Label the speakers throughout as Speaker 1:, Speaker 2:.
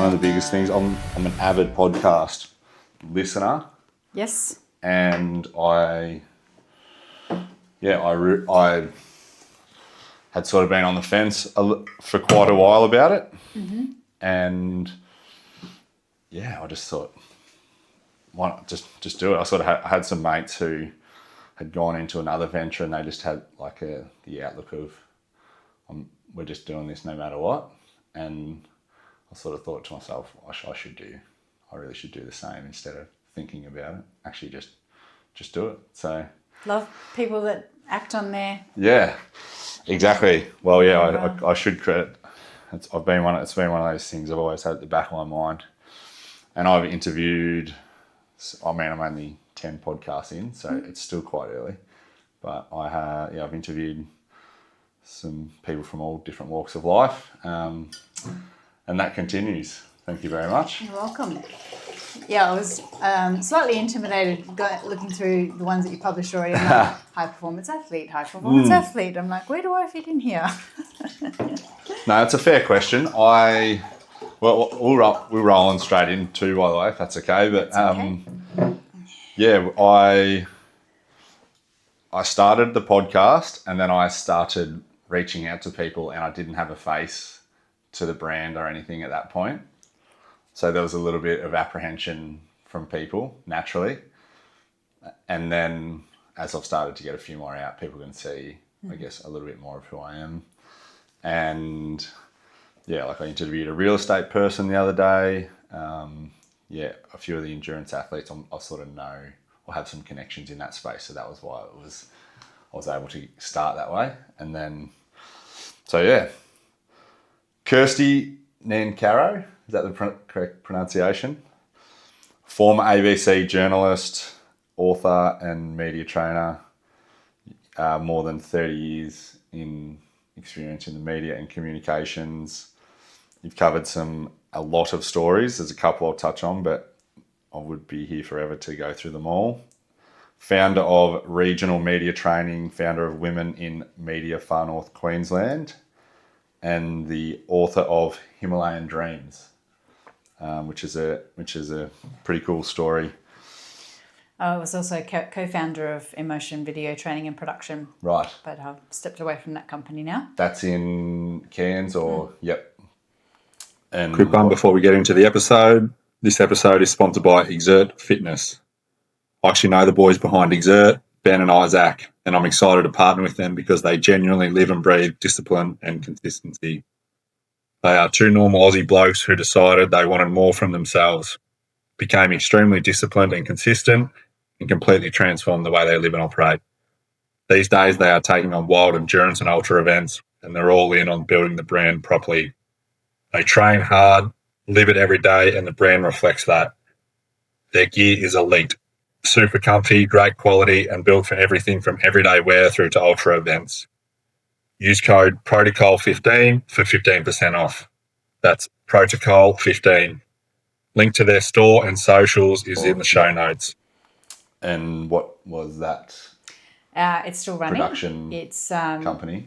Speaker 1: one of the biggest things. I'm an avid podcast listener.
Speaker 2: Yes.
Speaker 1: And I had sort of been on the fence for quite a while about it.
Speaker 2: Mm-hmm.
Speaker 1: And I just thought, why not just do it? I sort of had some mates who had gone into another venture and they just had like the outlook of, we're just doing this no matter what. And I sort of thought to myself, I really should do the same instead of thinking about it. Actually, just do it. So
Speaker 2: love people that act on their.
Speaker 1: Yeah, exactly. Well, I should credit. It's been one of those things I've always had at the back of my mind. And I've interviewed. I'm only 10 podcasts in, so it's still quite early. But I've interviewed some people from all different walks of life, and that continues. Thank you very much.
Speaker 2: You're welcome. Yeah, I was slightly intimidated looking through the ones that you published already. I'm like, high performance athlete. I'm like, where do I fit in here?
Speaker 1: No, it's a fair question. We'll roll on straight in too, by the way, if that's okay. But I started the podcast and then I started reaching out to people, and I didn't have a face to the brand or anything at that point. So there was a little bit of apprehension from people, naturally. And then as I've started to get a few more out, people can see, I guess, a little bit more of who I am. And I interviewed a real estate person the other day. A few of the endurance athletes I sort of know or have some connections in that space. So that was why I was able to start that way. And then, Kirsty Nancarrow, is that the correct pronunciation? Former ABC journalist, author and media trainer, more than 30 years in experience in the media and communications. You've covered a lot of stories. There's a couple I'll touch on, but I would be here forever to go through them all. Founder of Regional Media Training, founder of Women in Media Far North Queensland, and the author of Himalayan Dreams, which is a pretty cool story.
Speaker 2: I was also co-founder of Emotion Video Training and Production.
Speaker 1: Right.
Speaker 2: But I've stepped away from that company now.
Speaker 1: That's in Cairns or... Yep. And
Speaker 3: quick one before we get into the episode. This episode is sponsored by Exert Fitness. I actually know the boys behind Exert, Ben and Isaac, and I'm excited to partner with them because they genuinely live and breathe discipline and consistency. They are two normal Aussie blokes who decided they wanted more from themselves, became extremely disciplined and consistent, and completely transformed the way they live and operate. These days, they are taking on wild endurance and ultra events, and they're all in on building the brand properly. They train hard, live it every day, and the brand reflects that. Their gear is elite, super comfy, great quality, and built for everything from everyday wear through to ultra events. Use code PROTOCOL15 for 15% off. That's PROTOCOL15. Link to their store and socials is in the show notes.
Speaker 1: And what was that?
Speaker 2: It's still running.
Speaker 1: Production company?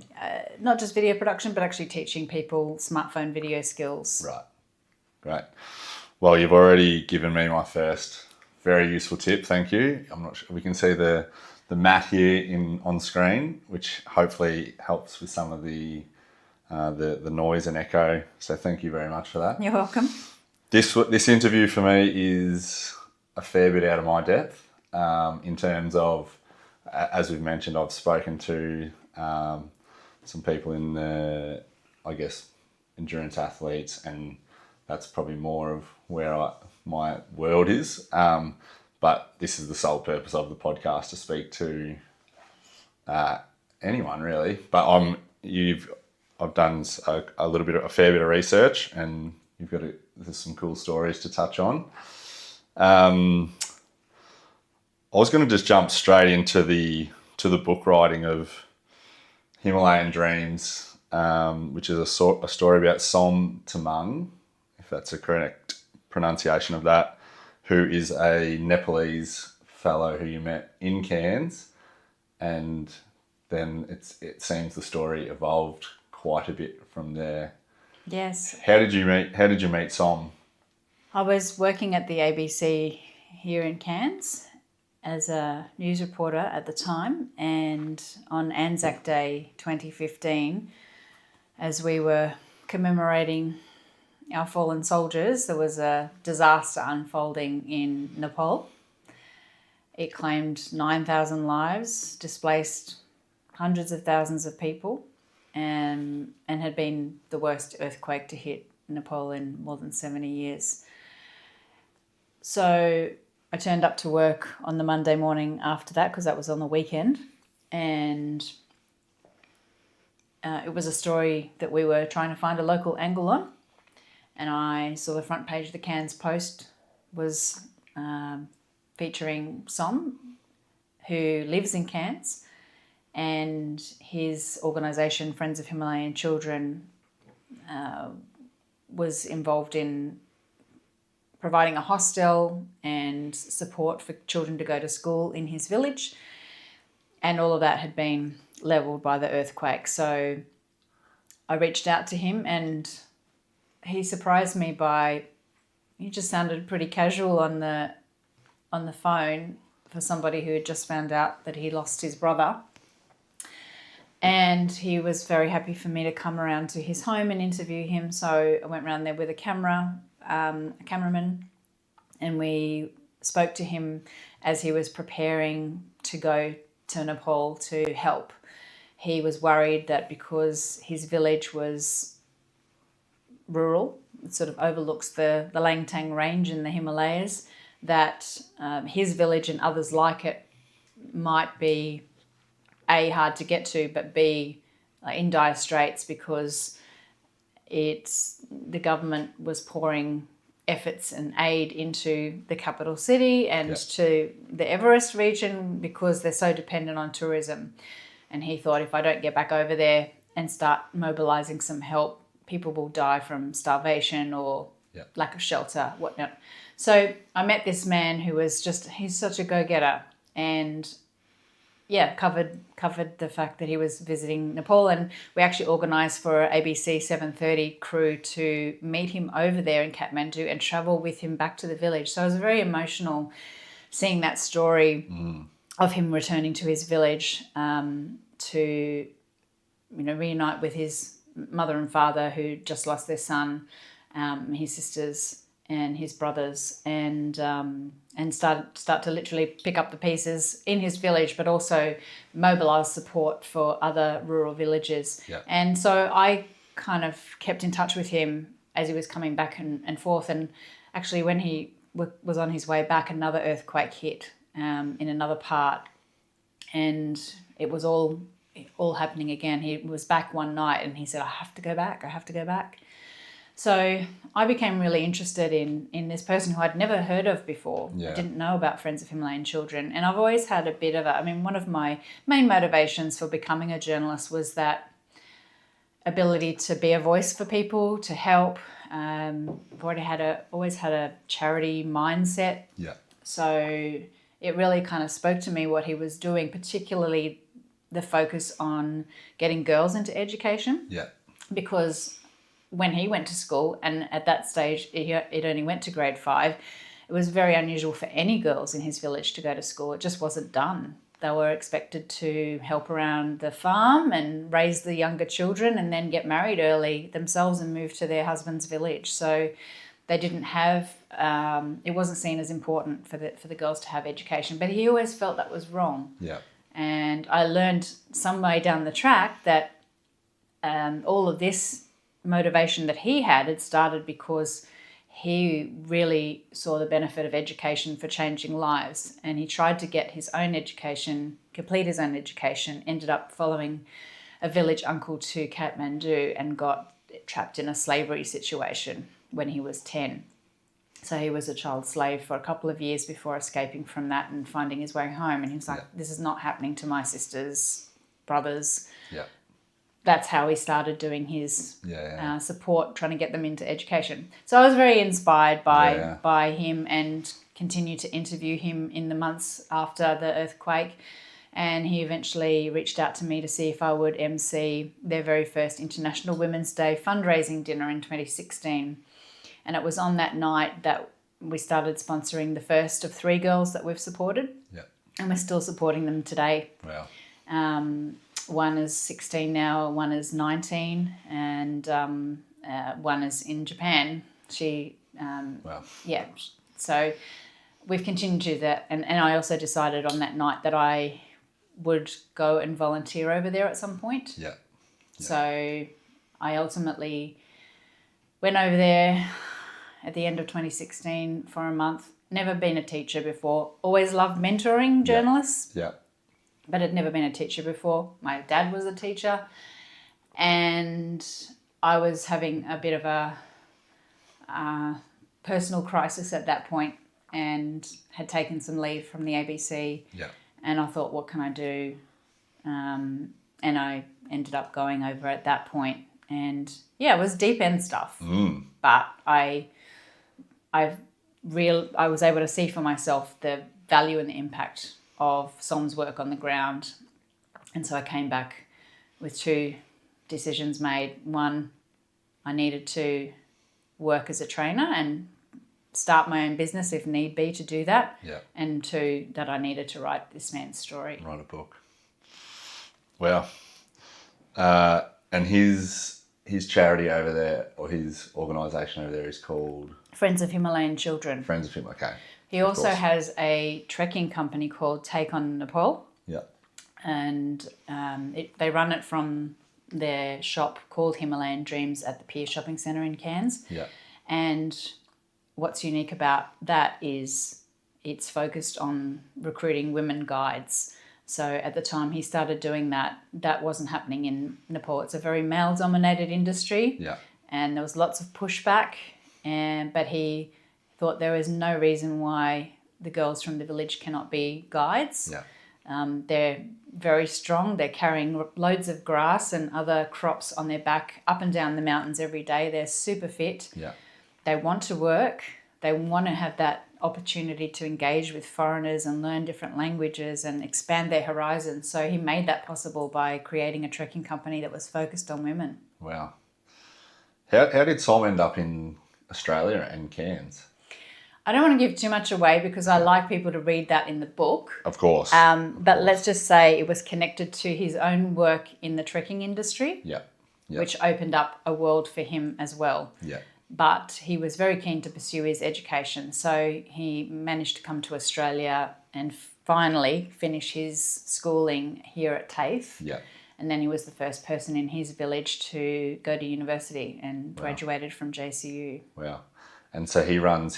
Speaker 2: Not just video production, but actually teaching people smartphone video skills.
Speaker 1: Right. Great. Well, you've already given me my first very useful tip. Thank you. I'm not sure we can see the mat here on screen, which hopefully helps with some of the noise and echo. So thank you very much for that.
Speaker 2: You're welcome.
Speaker 1: This interview for me is a fair bit out of my depth in terms of, as we've mentioned, I've spoken to some people in the, I guess, endurance athletes, and that's probably more of where my world is. But this is the sole purpose of the podcast, to speak to anyone really. But I've done a fair bit of research, and there's some cool stories to touch on. I was going to just jump straight into the book writing of Himalayan Dreams, which is a story about Som Tamang, if that's a correct pronunciation of that, who is a Nepalese fellow who you met in Cairns, and then it seems the story evolved quite a bit from there.
Speaker 2: Yes.
Speaker 1: How did you meet Som?
Speaker 2: I was working at the ABC here in Cairns as a news reporter at the time, and on Anzac Day 2015, as we were commemorating our fallen soldiers, there was a disaster unfolding in Nepal. It claimed 9,000 lives, displaced hundreds of thousands of people, and had been the worst earthquake to hit Nepal in more than 70 years. So I turned up to work on the Monday morning after that, because that was on the weekend, and it was a story that we were trying to find a local angle on, and I saw the front page of the Cairns Post was featuring Som, who lives in Cairns, and his organisation, Friends of Himalayan Children, was involved in providing a hostel and support for children to go to school in his village. And all of that had been levelled by the earthquake. So I reached out to him, and he surprised me by, he just sounded pretty casual on the phone for somebody who had just found out that he lost his brother. And he was very happy for me to come around to his home and interview him. So I went around there with a cameraman, and we spoke to him as he was preparing to go to Nepal to help. He was worried that because his village was rural, it sort of overlooks the Langtang range in the Himalayas, that his village and others like it might be A, hard to get to, but B, in dire straits, because the government was pouring efforts and aid into the capital city and to the Everest region, because they're so dependent on tourism. And he thought, if I don't get back over there and start mobilising some help, people will die from starvation or lack of shelter, whatnot. So I met this man who was he's such a go-getter, and covered the fact that he was visiting Nepal, and we actually organised for ABC 7:30 crew to meet him over there in Kathmandu and travel with him back to the village. So it was very emotional seeing that story of him returning to his village to reunite with his mother and father, who just lost their son, his sisters and his brothers, and start to literally pick up the pieces in his village, but also mobilise support for other rural villages. And so I kind of kept in touch with him as he was coming back and forth. And actually, when he was on his way back, another earthquake hit in another part, and it was all happening again. He was back one night, and he said, I have to go back. So I became really interested in this person who I'd never heard of before. I didn't know about Friends of Himalayan Children. And I've always had a bit of one of my main motivations for becoming a journalist was that ability to be a voice for people, to help. I've always had a charity mindset. So it really kind of spoke to me what he was doing, particularly the focus on getting girls into education. Because when he went to school, and at that stage it only went to grade 5, it was very unusual for any girls in his village to go to school. It just wasn't done. They were expected to help around the farm and raise the younger children, and then get married early themselves and move to their husband's village. So they didn't have it wasn't seen as important for the girls to have education. But he always felt that was wrong. And I learned some way down the track that all of this motivation that he had started because he really saw the benefit of education for changing lives, and he tried to get his own education, complete his own education, ended up following a village uncle to Kathmandu and got trapped in a slavery situation when he was 10. So he was a child slave for a couple of years before escaping from that and finding his way home. And he was like, this is not happening to my sisters, brothers. That's how he started doing his support, trying to get them into education. So I was very inspired by him, and continued to interview him in the months after the earthquake. And he eventually reached out to me to see if I would MC their very first International Women's Day fundraising dinner in 2016. And it was on that night that we started sponsoring the first of 3 girls that we've supported.
Speaker 1: Yeah.
Speaker 2: And we're still supporting them today.
Speaker 1: Wow.
Speaker 2: One is 16 now, one is 19, and one is in Japan. She,
Speaker 1: Wow.
Speaker 2: yeah. So we've continued to do that. And I also decided on that night that I would go and volunteer over there at some point.
Speaker 1: Yeah.
Speaker 2: So I ultimately went over there at the end of 2016 for a month. Never been a teacher before. Always loved mentoring journalists.
Speaker 1: Yeah.
Speaker 2: But had never been a teacher before. My dad was a teacher, and I was having a bit of a personal crisis at that point, and had taken some leave from the ABC.
Speaker 1: Yeah.
Speaker 2: And I thought, what can I do? And I ended up going over at that point, and it was deep end stuff. But I was able to see for myself the value and the impact of Som's work on the ground. And so I came back with 2 decisions made. One, I needed to work as a trainer and start my own business if need be to do that.
Speaker 1: Yeah.
Speaker 2: And 2, that I needed to write this man's story.
Speaker 1: Write a book. Wow. And his charity over there, or his organisation over there, is called
Speaker 2: Friends of Himalayan Children.
Speaker 1: Friends of Him. Okay.
Speaker 2: He also has a trekking company called Take on Nepal.
Speaker 1: Yeah.
Speaker 2: And they run it from their shop called Himalayan Dreams at the Pier Shopping Centre in Cairns.
Speaker 1: Yeah.
Speaker 2: And what's unique about that is it's focused on recruiting women guides. So at the time he started doing that, that wasn't happening in Nepal. It's a very male-dominated industry.
Speaker 1: Yeah.
Speaker 2: And there was lots of pushback, but he thought there was no reason why the girls from the village cannot be guides.
Speaker 1: Yeah.
Speaker 2: They're very strong. They're carrying loads of grass and other crops on their back up and down the mountains every day. They're super fit.
Speaker 1: Yeah.
Speaker 2: They want to work. They want to have that opportunity to engage with foreigners and learn different languages and expand their horizons. So he made that possible by creating a trekking company that was focused on women.
Speaker 1: Wow. How did Som end up in Australia and Cairns?
Speaker 2: I don't want to give too much away because I like people to read that in the book.
Speaker 1: Of course.
Speaker 2: But let's just say it was connected to his own work in the trekking industry,
Speaker 1: Yeah.
Speaker 2: which opened up a world for him as well.
Speaker 1: Yeah.
Speaker 2: But he was very keen to pursue his education. So he managed to come to Australia and finally finish his schooling here at TAFE.
Speaker 1: Yeah.
Speaker 2: And then he was the first person in his village to go to university and graduated from JCU.
Speaker 1: Wow. And so he runs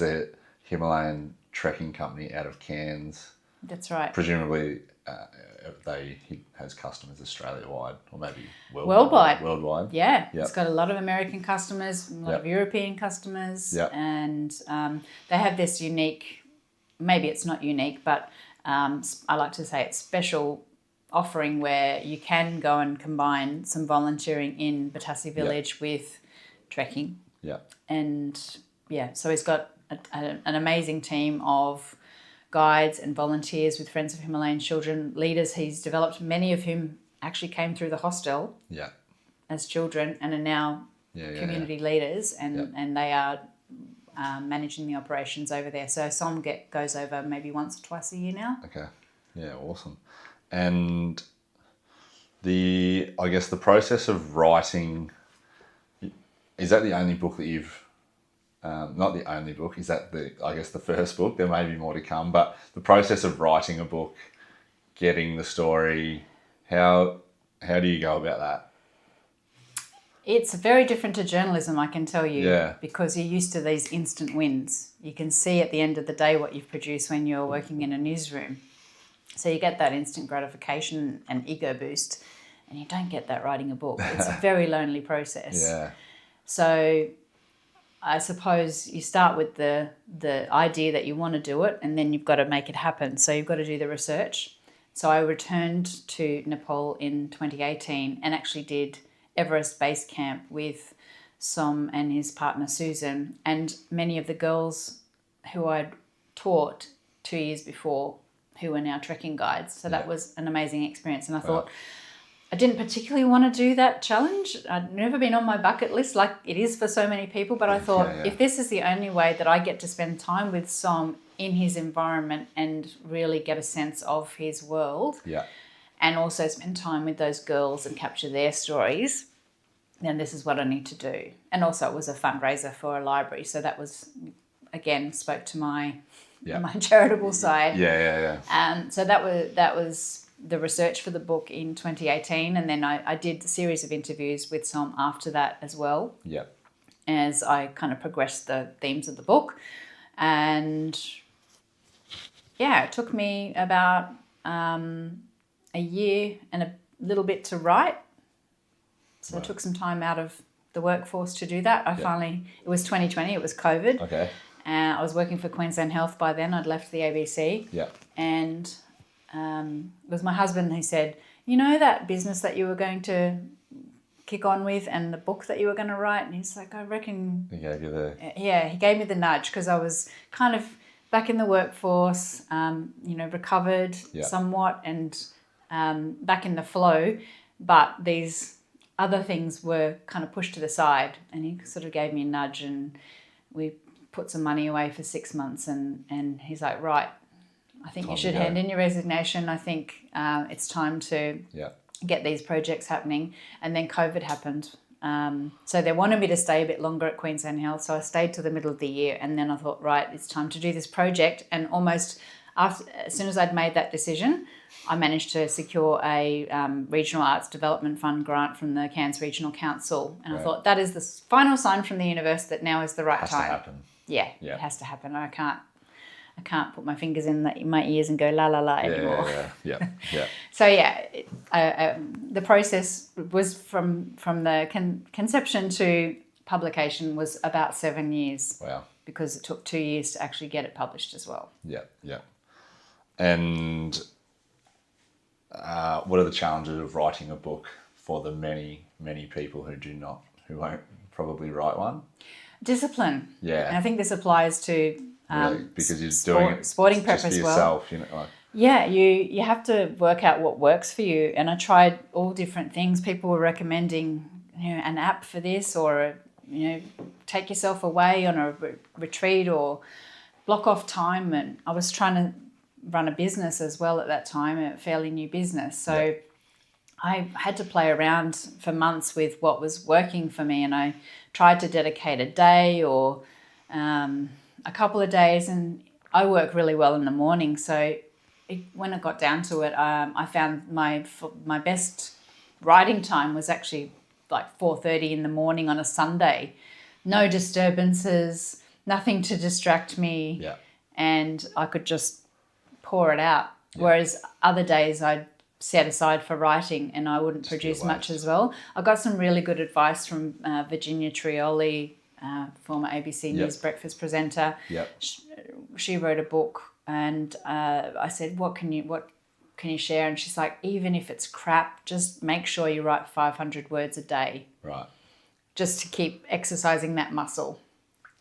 Speaker 1: a Himalayan trekking company out of Cairns.
Speaker 2: That's right.
Speaker 1: Presumably, he has customers Australia-wide or maybe
Speaker 2: Worldwide.
Speaker 1: Worldwide.
Speaker 2: Yeah.
Speaker 1: Yep.
Speaker 2: It's got a lot of American customers, a lot of European customers.
Speaker 1: Yep.
Speaker 2: And they have this unique, maybe it's not unique, but I like to say it's special offering where you can go and combine some volunteering in Batase village with trekking.
Speaker 1: Yeah.
Speaker 2: And so he's got an amazing team of guides and volunteers with Friends of Himalayan Children, leaders he's developed, many of whom actually came through the hostel as children and are now community leaders, and they are managing the operations over there. So Som goes over maybe once or twice a year now.
Speaker 1: Okay. Yeah, awesome. And the process of writing, is that the only book that you've, not the only book, is that the first book? There may be more to come, but the process of writing a book, getting the story, how do you go about that?
Speaker 2: It's very different to journalism, I can tell you, because you're used to these instant wins. You can see at the end of the day what you've produced when you're working in a newsroom. So you get that instant gratification and ego boost, and you don't get that writing a book. It's a very lonely process.
Speaker 1: Yeah.
Speaker 2: So I suppose you start with the idea that you want to do it, and then you've got to make it happen. So you've got to do the research. So I returned to Nepal in 2018 and actually did Everest Base Camp with Som and his partner Susan, and many of the girls who I'd taught 2 years before, who are now trekking guides. So that was an amazing experience. And I thought, I didn't particularly want to do that challenge. I'd never been on my bucket list like it is for so many people, but I thought if this is the only way that I get to spend time with Som in his environment and really get a sense of his world, and also spend time with those girls and capture their stories, then this is what I need to do. And also it was a fundraiser for a library, so that was, again, spoke to my charitable side. So that was the research for the book in 2018, and then I did a series of interviews with Som after that as well. As I kind of progressed the themes of the book, and it took me about a year and a little bit to write. So I took some time out of the workforce to do that. It was 2020, it was COVID.
Speaker 1: Okay.
Speaker 2: I was working for Queensland Health by then. I'd left the ABC. And it was my husband who said, you know that business that you were going to kick on with and the book that you were going to write? And he's like, I reckon...
Speaker 1: He gave you the...
Speaker 2: Yeah, he gave me the nudge because I was kind of back in the workforce, recovered somewhat and back in the flow. But these other things were kind of pushed to the side, and he sort of gave me a nudge, and we put some money away for 6 months, and he's like, right, I think you should hand in your resignation. I think it's time to get these projects happening. And then COVID happened. So they wanted me to stay a bit longer at Queensland Health. So I stayed till the middle of the year. And then I thought, right, it's time to do this project. And almost as soon as I'd made that decision, I managed to secure a Regional Arts Development Fund grant from the Cairns Regional Council. And I thought that is the final sign from the universe that now is the right time.
Speaker 1: It has to happen.
Speaker 2: Yeah, it has to happen. I can't put my fingers in my ears and go la la la anymore. So the process was from the conception to publication was about 7 years.
Speaker 1: Wow.
Speaker 2: Because it took 2 years to actually get it published as well.
Speaker 1: And what are the challenges of writing a book for the many, many people who won't probably write one?
Speaker 2: Discipline.
Speaker 1: Yeah.
Speaker 2: And I think this applies to
Speaker 1: really, because you're doing it
Speaker 2: sporting prep
Speaker 1: just
Speaker 2: as
Speaker 1: for
Speaker 2: well.
Speaker 1: Yourself,
Speaker 2: you have to work out what works for you. And I tried all different things. People were recommending an app for this, or take yourself away on a retreat or block off time. And I was trying to run a business as well at that time, a fairly new business. So I had to play around for months with what was working for me, and I tried to dedicate a day or a couple of days, and I work really well in the morning. So when it got down to it, I found my best writing time was actually like 4:30 in the morning on a Sunday. No disturbances, nothing to distract me, and I could just pour it out. Whereas other days I'd set aside for writing and I wouldn't produce much as well. I got some really good advice from Virginia Trioli, former ABC News breakfast presenter. She wrote a book, and I said, what can you share? And she's like, even if it's crap, just make sure you write 500 words a day.
Speaker 1: Right.
Speaker 2: Just to keep exercising that muscle.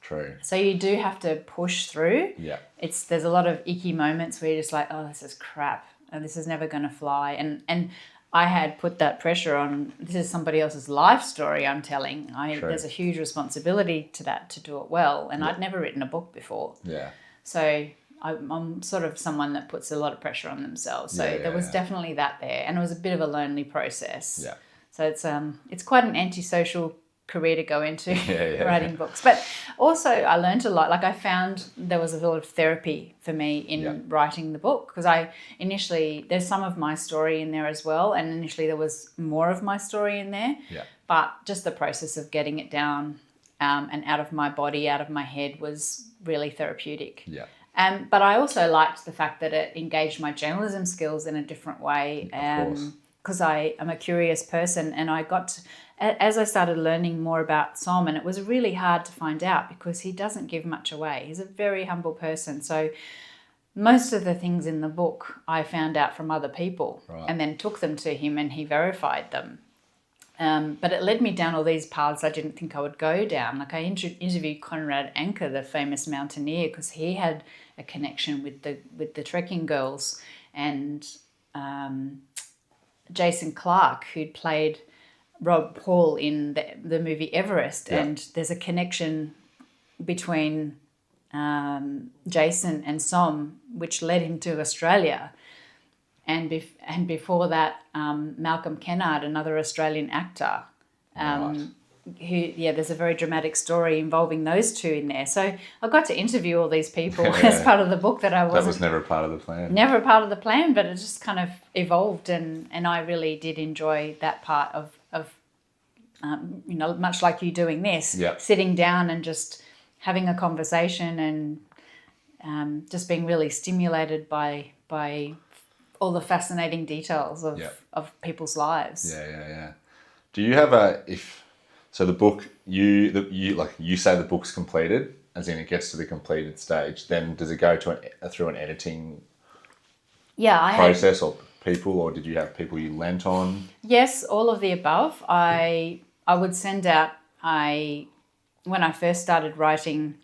Speaker 1: True.
Speaker 2: So you do have to push through.
Speaker 1: Yeah.
Speaker 2: There's a lot of icky moments where you're just like, oh, this is crap, and this is never going to fly. And I had put that pressure on. This is somebody else's life story I'm telling. There's a huge responsibility to that, to do it well. And I'd never written a book before. Yeah. So I'm sort of someone that puts a lot of pressure on themselves. So there was definitely that there, and it was a bit of a lonely process. Yeah. So it's quite an antisocial career to go into, writing books. But also I learned a lot. Like, I found there was a lot of therapy for me in writing the book, because there's some of my story in there as well, and initially there was more of my story in there. Yeah. But just the process of getting it down and out of my body, out of my head, was really therapeutic. Yeah. But I also liked the fact that it engaged my journalism skills in a different way, because I am a curious person, and as I started learning more about Som, and it was really hard to find out because he doesn't give much away. He's a very humble person. So most of the things in the book I found out from other people, and then took them to him and he verified them. But it led me down all these paths I didn't think I would go down. Like, I interviewed Conrad Anker, the famous mountaineer, because he had a connection with the trekking girls, and Jason Clarke, who'd played Rob Paul in the movie Everest, and there's a connection between Jason and Som, which led him to Australia. And before that, Malcolm Kennard, another Australian actor, there's a very dramatic story involving those two in there. So I got to interview all these people as part of the book that
Speaker 1: was never part of the plan.
Speaker 2: Never part of the plan, but it just kind of evolved, and I really did enjoy that part of much like you doing this, sitting down and just having a conversation and just being really stimulated by all the fascinating details of people's lives.
Speaker 1: Yeah. Do you have so the book you say the book's completed, as in it gets to the completed stage, then does it go to through an editing process or people, or did you have people you lent on?
Speaker 2: Yes, all of the above. I would send out, when I first started writing,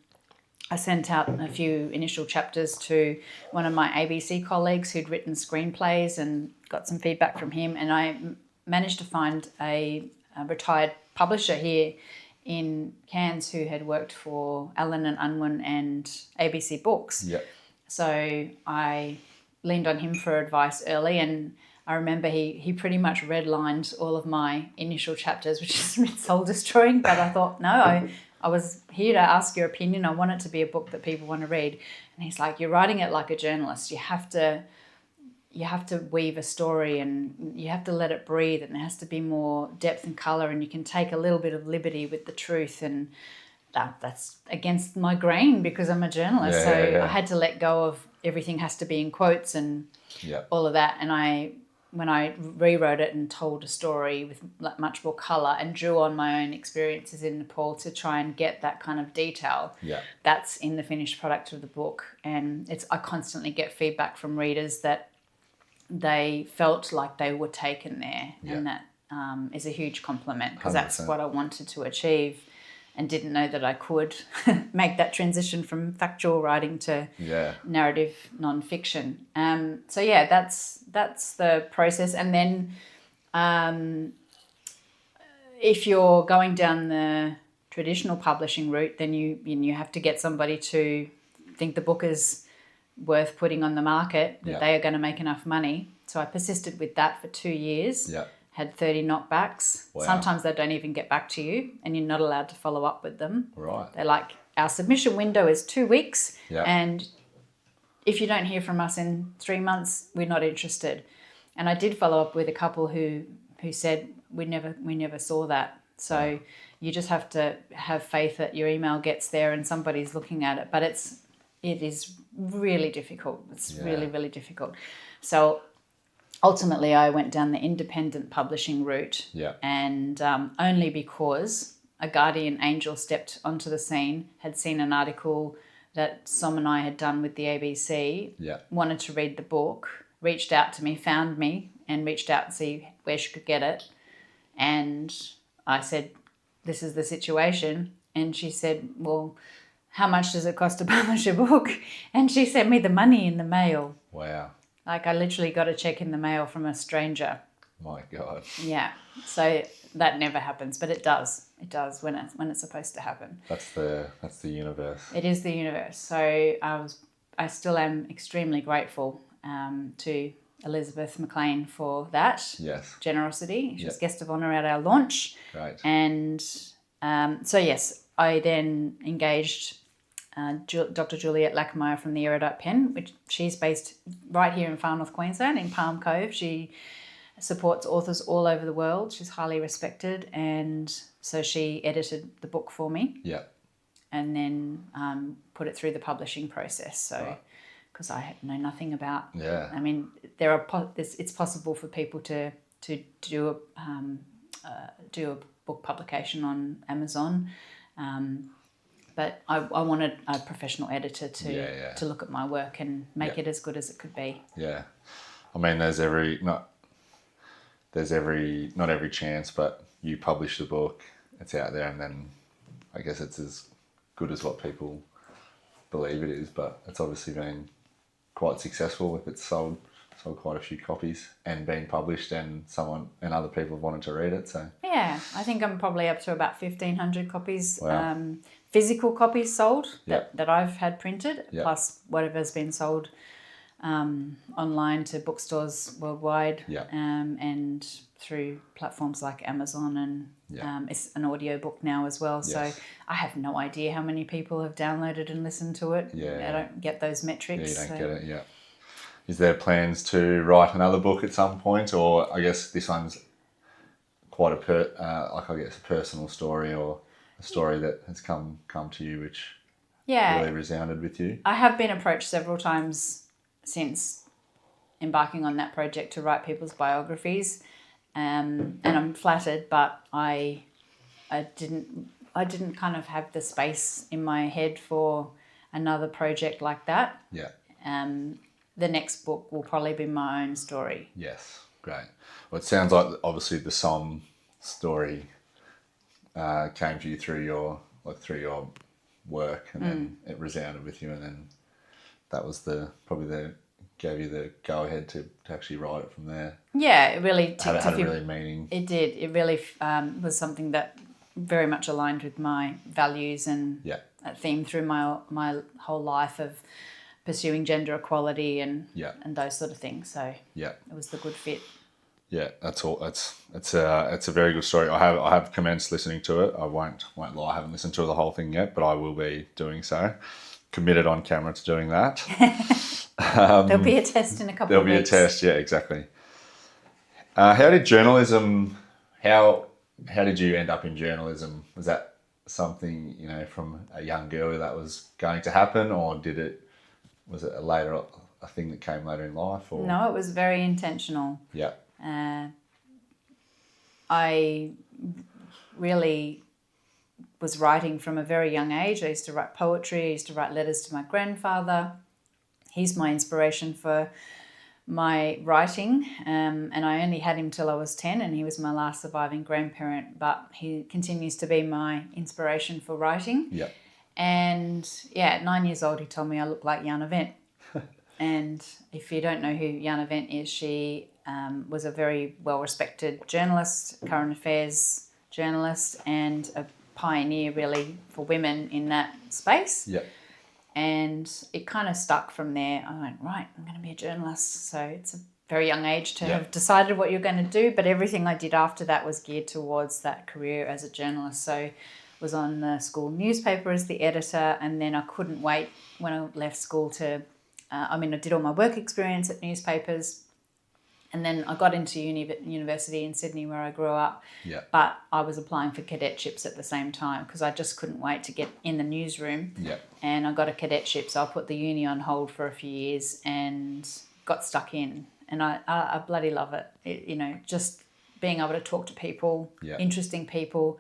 Speaker 2: I sent out a few initial chapters to one of my ABC colleagues who'd written screenplays and got some feedback from him, and I managed to find a retired publisher here in Cairns who had worked for Allen and Unwin and ABC Books.
Speaker 1: Yeah.
Speaker 2: So I leaned on him for advice early, and I remember he pretty much redlined all of my initial chapters, which is a bit soul destroying, but I thought, no, I was here to ask your opinion. I want it to be a book that people want to read. And he's like, you're writing it like a journalist. You have to weave a story, and you have to let it breathe, and there has to be more depth and colour, and you can take a little bit of liberty with the truth, and that's against my grain because I'm a journalist. I had to let go of everything has to be in quotes and all of that. And when I rewrote it and told a story with much more colour and drew on my own experiences in Nepal to try and get that kind of detail, that's in the finished product of the book. And I constantly get feedback from readers that they felt like they were taken there, and that is a huge compliment, because that's what I wanted to achieve and didn't know that I could make that transition from factual writing to narrative non-fiction. So that's the process. And then if you're going down the traditional publishing route, then you have to get somebody to think the book is worth putting on the market, that they are going to make enough money. So I persisted with that for 2 years. Had 30 knockbacks. Wow. Sometimes they don't even get back to you, and you're not allowed to follow up with them.
Speaker 1: Right.
Speaker 2: They're like, our submission window is 2 weeks, and if you don't hear from us in 3 months, we're not interested. And I did follow up with a couple who said, we never saw that. So you just have to have faith that your email gets there and somebody's looking at it. But it is really difficult. It's really, really difficult. So ultimately, I went down the independent publishing route, and only because a guardian angel stepped onto the scene, had seen an article that Som and I had done with the ABC, wanted to read the book, reached out to me, found me, and reached out to see where she could get it. And I said, this is the situation. And she said, well, how much does it cost to publish a book? And she sent me the money in the mail.
Speaker 1: Wow.
Speaker 2: Like, I literally got a check in the mail from a stranger.
Speaker 1: My God.
Speaker 2: Yeah. So that never happens, but it does. It does when it's supposed to happen.
Speaker 1: That's the universe.
Speaker 2: It is the universe. So I still am extremely grateful to Elizabeth McLean for that generosity. She was guest of honour at our launch.
Speaker 1: Great.
Speaker 2: And so yes, I then engaged Dr. Juliet Lackmeyer from the Erudite Pen, which she's based right here in Far North Queensland in Palm Cove. She supports authors all over the world. She's highly respected, and so she edited the book for me. Yeah. And then put it through the publishing process. So, because I know nothing about. Yeah. I mean, it's possible for people to do a book publication on Amazon. But I wanted a professional editor to look at my work and make it as good as it could be. Yeah.
Speaker 1: I mean, not every chance, but you publish the book, it's out there, and then I guess it's as good as what people believe it is, but it's obviously been quite successful if it's sold sold quite a few copies and been published, and other people have wanted to read it. So
Speaker 2: Yeah, I think I'm probably up to about 1,500 copies,
Speaker 1: Wow.
Speaker 2: physical copies sold
Speaker 1: Yep.
Speaker 2: that I've had printed,
Speaker 1: Yep.
Speaker 2: plus whatever's been sold online to bookstores worldwide,
Speaker 1: Yep.
Speaker 2: and through platforms like Amazon, and it's an audio book now as well.
Speaker 1: Yes.
Speaker 2: So I have no idea how many people have downloaded and listened to it.
Speaker 1: Yeah.
Speaker 2: I don't get those metrics.
Speaker 1: you don't get it. Yeah. Is there plans to write another book at some point, or I guess this one's quite a personal story, or a story that has come to you which really resounded with you?
Speaker 2: I have been approached several times since embarking on that project to write people's biographies, and I'm flattered, but I didn't kind of have the space in my head for another project like that.
Speaker 1: Yeah.
Speaker 2: The next book will probably be my own story.
Speaker 1: Yes. Great. Well, it sounds like obviously the Som story came to you through your work, and then it resounded with you, and then that was gave you the go ahead to actually write it from there.
Speaker 2: Yeah, it really
Speaker 1: Had a really meaning.
Speaker 2: It did. It really was something that very much aligned with my values and a theme through my whole life of pursuing gender equality and those sort of things. So it was the good fit.
Speaker 1: Yeah, that's all. It's a very good story. I have commenced listening to it. I won't lie. I haven't listened to the whole thing yet, but I will be doing so. Committed on camera to doing that.
Speaker 2: There'll be a test in a couple of weeks.
Speaker 1: There'll be a test. Yeah, exactly. How did journalism? How did you end up in journalism? Was that something from a young girl that was going to happen, or was it a thing that came later in life? Or?
Speaker 2: No, it was very intentional.
Speaker 1: Yeah.
Speaker 2: I really was writing from a very young age. I used to write poetry. I used to write letters to my grandfather. He's my inspiration for my writing, and I only had him till I was 10, and he was my last surviving grandparent, but he continues to be my inspiration for writing.
Speaker 1: Yeah.
Speaker 2: And at 9 years old, he told me I look like Jana Wendt. And if you don't know who Jana Wendt is, she was a very well-respected journalist, current affairs journalist, and a pioneer really for women in that space.
Speaker 1: Yeah.
Speaker 2: And it kind of stuck from there. I went, right, I'm going to be a journalist. So it's a very young age to have decided what you're going to do, but everything I did after that was geared towards that career as a journalist. So I was on the school newspaper as the editor, and then I couldn't wait when I left school to, I did all my work experience at newspapers, and then I got into university in Sydney where I grew up.
Speaker 1: Yeah.
Speaker 2: But I was applying for cadetships at the same time because I just couldn't wait to get in the newsroom.
Speaker 1: Yeah.
Speaker 2: And I got a cadetship, so I put the uni on hold for a few years and got stuck in. And I bloody love it. Just being able to talk to people, interesting people.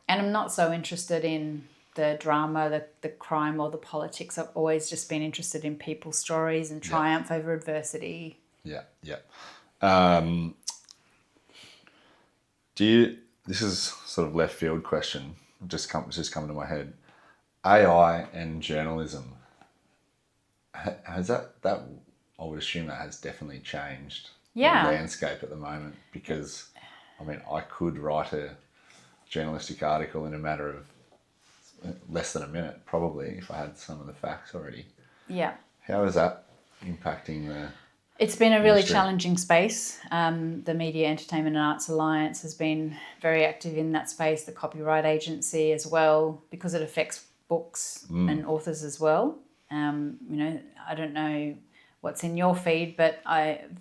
Speaker 2: And I'm not so interested in the drama, the crime or the politics. I've always just been interested in people's stories and triumph over adversity.
Speaker 1: Yeah, yeah. This is sort of left field question, just coming to my head. AI and journalism, has that I would assume that has definitely changed the landscape at the moment, because I could write a journalistic article in a matter of less than a minute probably if I had some of the facts already.
Speaker 2: Yeah.
Speaker 1: How is that impacting the
Speaker 2: It's been a really
Speaker 1: industry?
Speaker 2: challenging space. The Media, Entertainment and Arts Alliance has been very active in that space, the Copyright Agency as well, because it affects books and authors as well. I don't know what's in your feed, but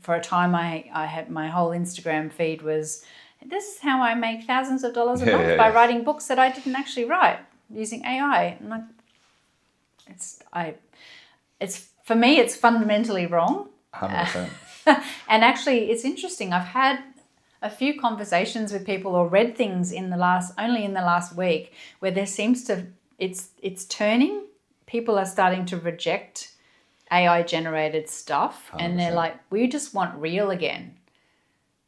Speaker 2: for a time I had my whole Instagram feed was, this is how I make thousands of dollars a month by writing books that I didn't actually write using AI. And it's for me, it's fundamentally wrong.
Speaker 1: 100%.
Speaker 2: And actually, it's interesting. I've had a few conversations with people or read things only in the last week where there seems to it's turning. People are starting to reject AI generated stuff, 100%. And they're like, we just want real again.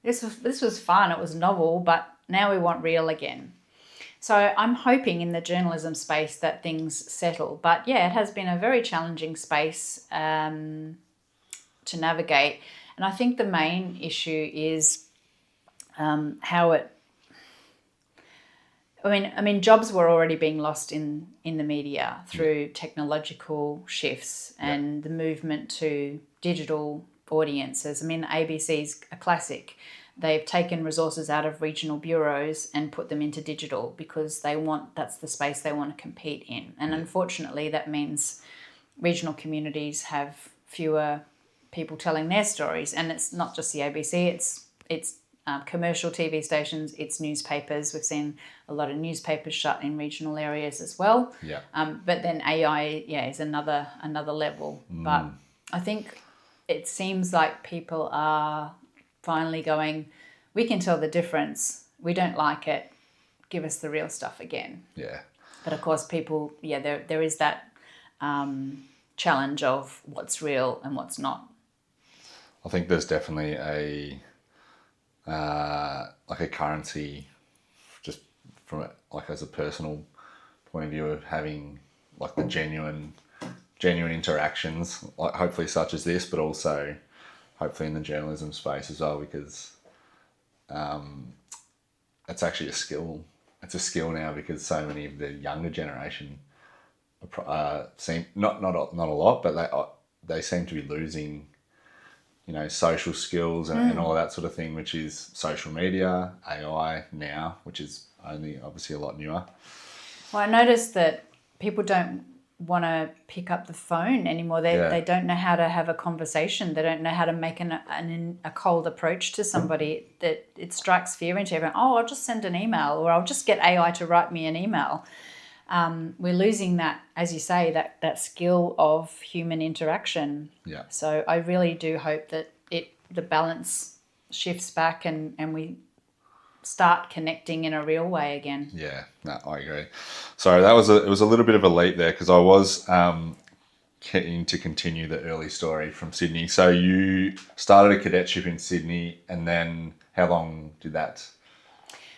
Speaker 2: This was fun. It was novel, but now we want real again. So I'm hoping in the journalism space that things settle. But yeah, it has been a very challenging space to navigate. And I think the main issue is how it. I mean, jobs were already being lost in the media through technological shifts and the movement to digital audiences. I mean, the ABC's a classic. They've taken resources out of regional bureaus and put them into digital because that's the space they want to compete in. And unfortunately, that means regional communities have fewer people telling their stories. And it's not just the ABC, it's commercial TV stations, it's newspapers. We've seen a lot of newspapers shut in regional areas as well.
Speaker 1: Yeah.
Speaker 2: But then AI, is another level. But I think it seems like people are finally going, we can tell the difference. We don't like it. Give us the real stuff again.
Speaker 1: Yeah.
Speaker 2: But of course, people, there is that challenge of what's real and what's not.
Speaker 1: I think there's definitely a currency, just from as a personal point of view of having like the genuine interactions, like hopefully such as this, but also hopefully in the journalism space as well, because it's actually a skill. It's a skill now because so many of the younger generation seem not a lot, but they seem to be losing, social skills and all that sort of thing, which is social media, AI now, which is only obviously a lot newer.
Speaker 2: Well, I noticed that people don't want to pick up the phone anymore. They don't know how to have a conversation. They don't know how to make a cold approach to somebody. That it strikes fear into everyone. Oh, I'll just send an email, or I'll just get AI to write me an email. We're losing that, as you say, that skill of human interaction.
Speaker 1: Yeah.
Speaker 2: So I really do hope that the balance shifts back and we start connecting in a real way again.
Speaker 1: Yeah, no, I agree. Sorry, it was a little bit of a leap there because I was keen to continue the early story from Sydney. So you started a cadetship in Sydney, and then how long did that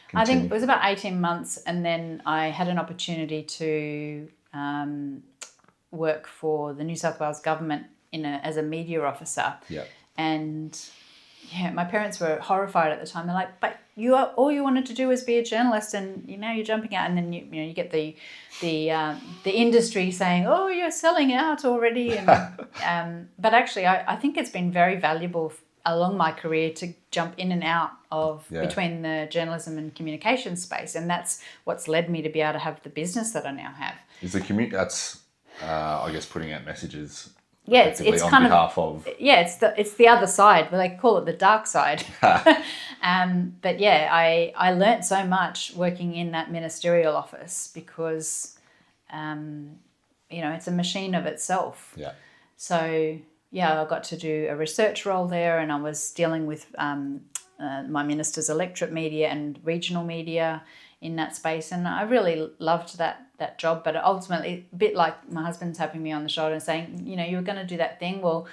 Speaker 1: continue?
Speaker 2: I think it was about 18 months, and then I had an opportunity to work for the New South Wales government as a media officer.
Speaker 1: Yeah. And
Speaker 2: my parents were horrified at the time. They're like, "But all you wanted to do was be a journalist, and now you're jumping out." And then you get the industry saying, "Oh, you're selling out already." And but actually, I think it's been very valuable along my career to jump in and out of between the journalism and communication space, and that's what's led me to be able to have the business that I now have.
Speaker 1: Is the that's I guess putting out messages.
Speaker 2: Yeah, it's
Speaker 1: on
Speaker 2: kind
Speaker 1: behalf of.
Speaker 2: Yeah, it's the other side, but they call it the dark side. But yeah, I learnt so much working in that ministerial office because, it's a machine of itself.
Speaker 1: Yeah.
Speaker 2: So I got to do a research role there, and I was dealing with my minister's electorate media and regional media in that space, and I really loved that job. But ultimately, a bit like my husband's tapping me on the shoulder and saying, you were going to do that thing. Well,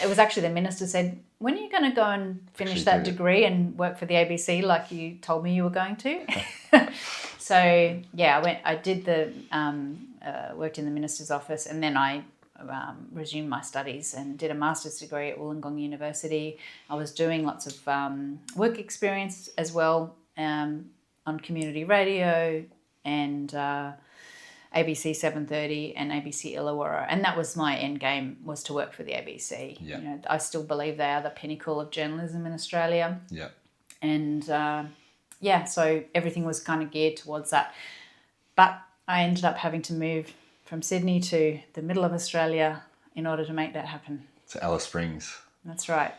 Speaker 2: it was actually the minister said, when are you going to go and finish that degree and work for the ABC like you told me you were going to? So I did worked in the minister's office, and then I resumed my studies and did a master's degree at Wollongong University. I was doing lots of work experience as well on community radio and ABC 7:30 and ABC Illawarra, and that was my end game, was to work for the ABC.
Speaker 1: Yeah.
Speaker 2: I still believe they are the pinnacle of journalism in Australia.
Speaker 1: Yeah.
Speaker 2: And so everything was kind of geared towards that. But I ended up having to move from Sydney to the middle of Australia in order to make that happen.
Speaker 1: To Alice Springs.
Speaker 2: That's right.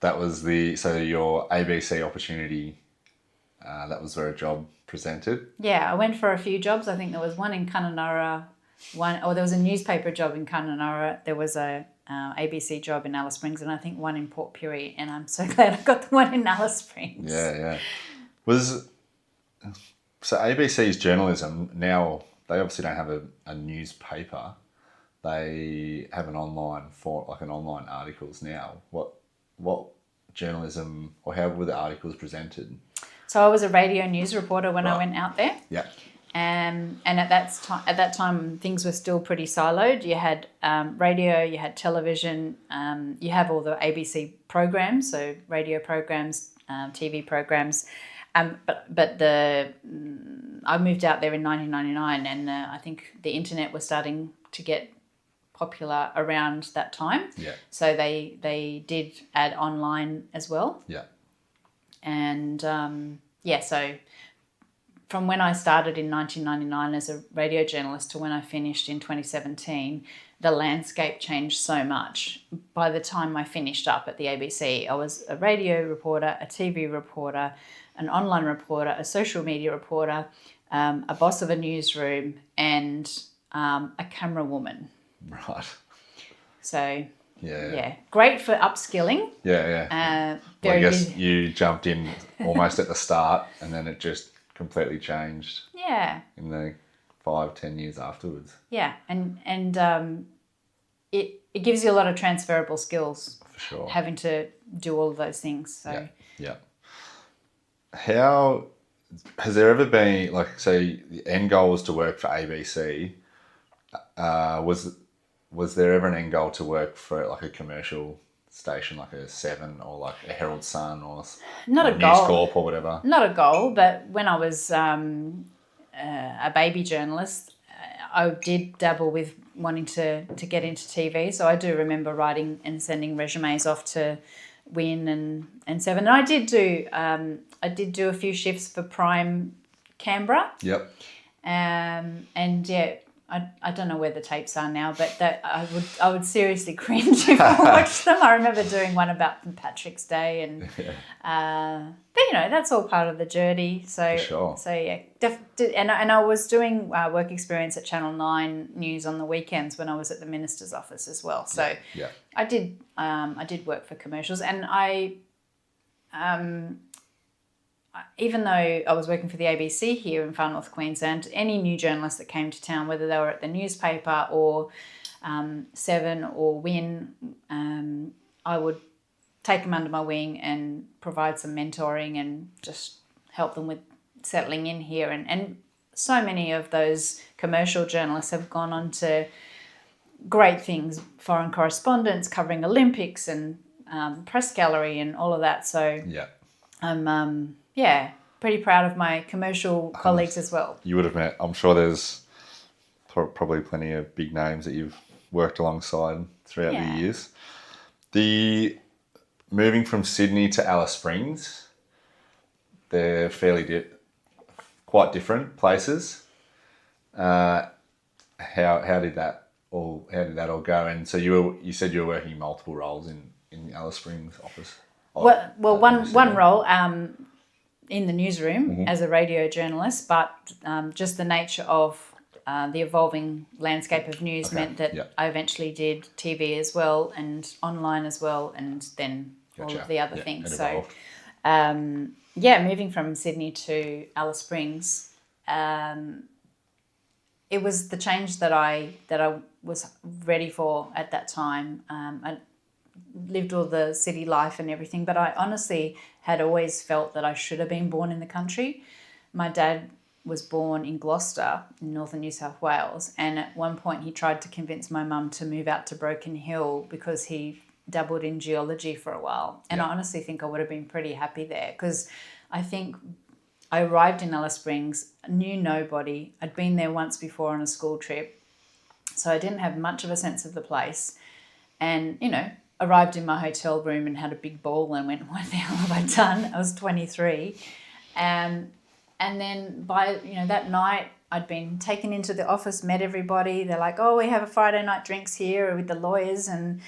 Speaker 1: That was your ABC opportunity. That was where a job presented.
Speaker 2: Yeah, I went for a few jobs. I think there was one in Kununurra, there was a newspaper job in Kununurra. There was a ABC job in Alice Springs, and I think one in Port Pirie. And I'm so glad I got the one in Alice Springs.
Speaker 1: Yeah. So ABC's journalism now, they obviously don't have a newspaper. They have an online online articles now. What journalism, or how were the articles presented?
Speaker 2: So I was a radio news reporter when I went out there.
Speaker 1: Yeah.
Speaker 2: And at that time, things were still pretty siloed. You had radio, you had television, you have all the ABC programs, so radio programs, TV programs. I moved out there in 1999, and I think the internet was starting to get popular around that time.
Speaker 1: Yeah.
Speaker 2: So they did add online as well.
Speaker 1: Yeah.
Speaker 2: And so from when I started in 1999 as a radio journalist to when I finished in 2017, the landscape changed so much. By the time I finished up at the ABC, I was a radio reporter, a TV reporter, an online reporter, a social media reporter, a boss of a newsroom, and a camera woman.
Speaker 1: Right.
Speaker 2: So,
Speaker 1: yeah.
Speaker 2: Great for upskilling.
Speaker 1: Yeah. Well, I guess you jumped in almost at the start, and then it just completely changed.
Speaker 2: Yeah.
Speaker 1: In the 5-10 years afterwards.
Speaker 2: Yeah, and it gives you a lot of transferable skills.
Speaker 1: For sure.
Speaker 2: Having to do all of those things. So.
Speaker 1: Yeah. How has there ever been, like, say the end goal was to work for ABC? Was there ever an end goal to work for like a commercial station, like a Seven or like a Herald Sun or
Speaker 2: not a
Speaker 1: News
Speaker 2: goal
Speaker 1: Corp or whatever?
Speaker 2: Not a goal, but when I was a baby journalist, I did dabble with wanting to get into TV. So I do remember writing and sending resumes off to Win and Seven. And I did do a few shifts for Prime Canberra.
Speaker 1: Yep.
Speaker 2: And yeah, I don't know where the tapes are now, but that I would seriously cringe if I watched them. I remember doing one about St. Patrick's Day, and but you know, that's all part of the journey. So
Speaker 1: For sure.
Speaker 2: So yeah, and I was doing work experience at Channel 9 News on the weekends when I was at the Minister's office as well. So
Speaker 1: yeah.
Speaker 2: I did work for commercials, and even though I was working for the ABC here in Far North Queensland, any new journalist that came to town, whether they were at the newspaper or Seven or Win, I would take them under my wing and provide some mentoring and just help them with settling in here. And so many of those commercial journalists have gone on to great things, foreign correspondents covering Olympics and press gallery and all of that. So
Speaker 1: Yeah.
Speaker 2: I'm pretty proud of my commercial colleagues as well.
Speaker 1: You would have met, I'm sure there's probably plenty of big names that you've worked alongside throughout the years. The moving from Sydney to Alice Springs, they're fairly quite different places. How did that all go? And so you said you were working multiple roles in Alice Springs office.
Speaker 2: One role in the newsroom as a radio journalist, but just the nature of the evolving landscape of news meant that I eventually did TV as well and online as well, and then all of the other things. So, moving from Sydney to Alice Springs, it was the change that I was ready for at that time. I lived all the city life and everything, but I honestly had always felt that I should have been born in the country. My dad was born in Gloucester in northern New South Wales, and at one point he tried to convince my mum to move out to Broken Hill because he dabbled in geology for a while. And I honestly think I would have been pretty happy there, because I think I arrived in Alice Springs, knew nobody. I'd been there once before on a school trip, so I didn't have much of a sense of the place. And, you know, arrived in my hotel room and had a big ball and went, what the hell have I done? I was 23. And then by, that night I'd been taken into the office, met everybody. They're like, oh, we have a Friday night drinks here with the lawyers. And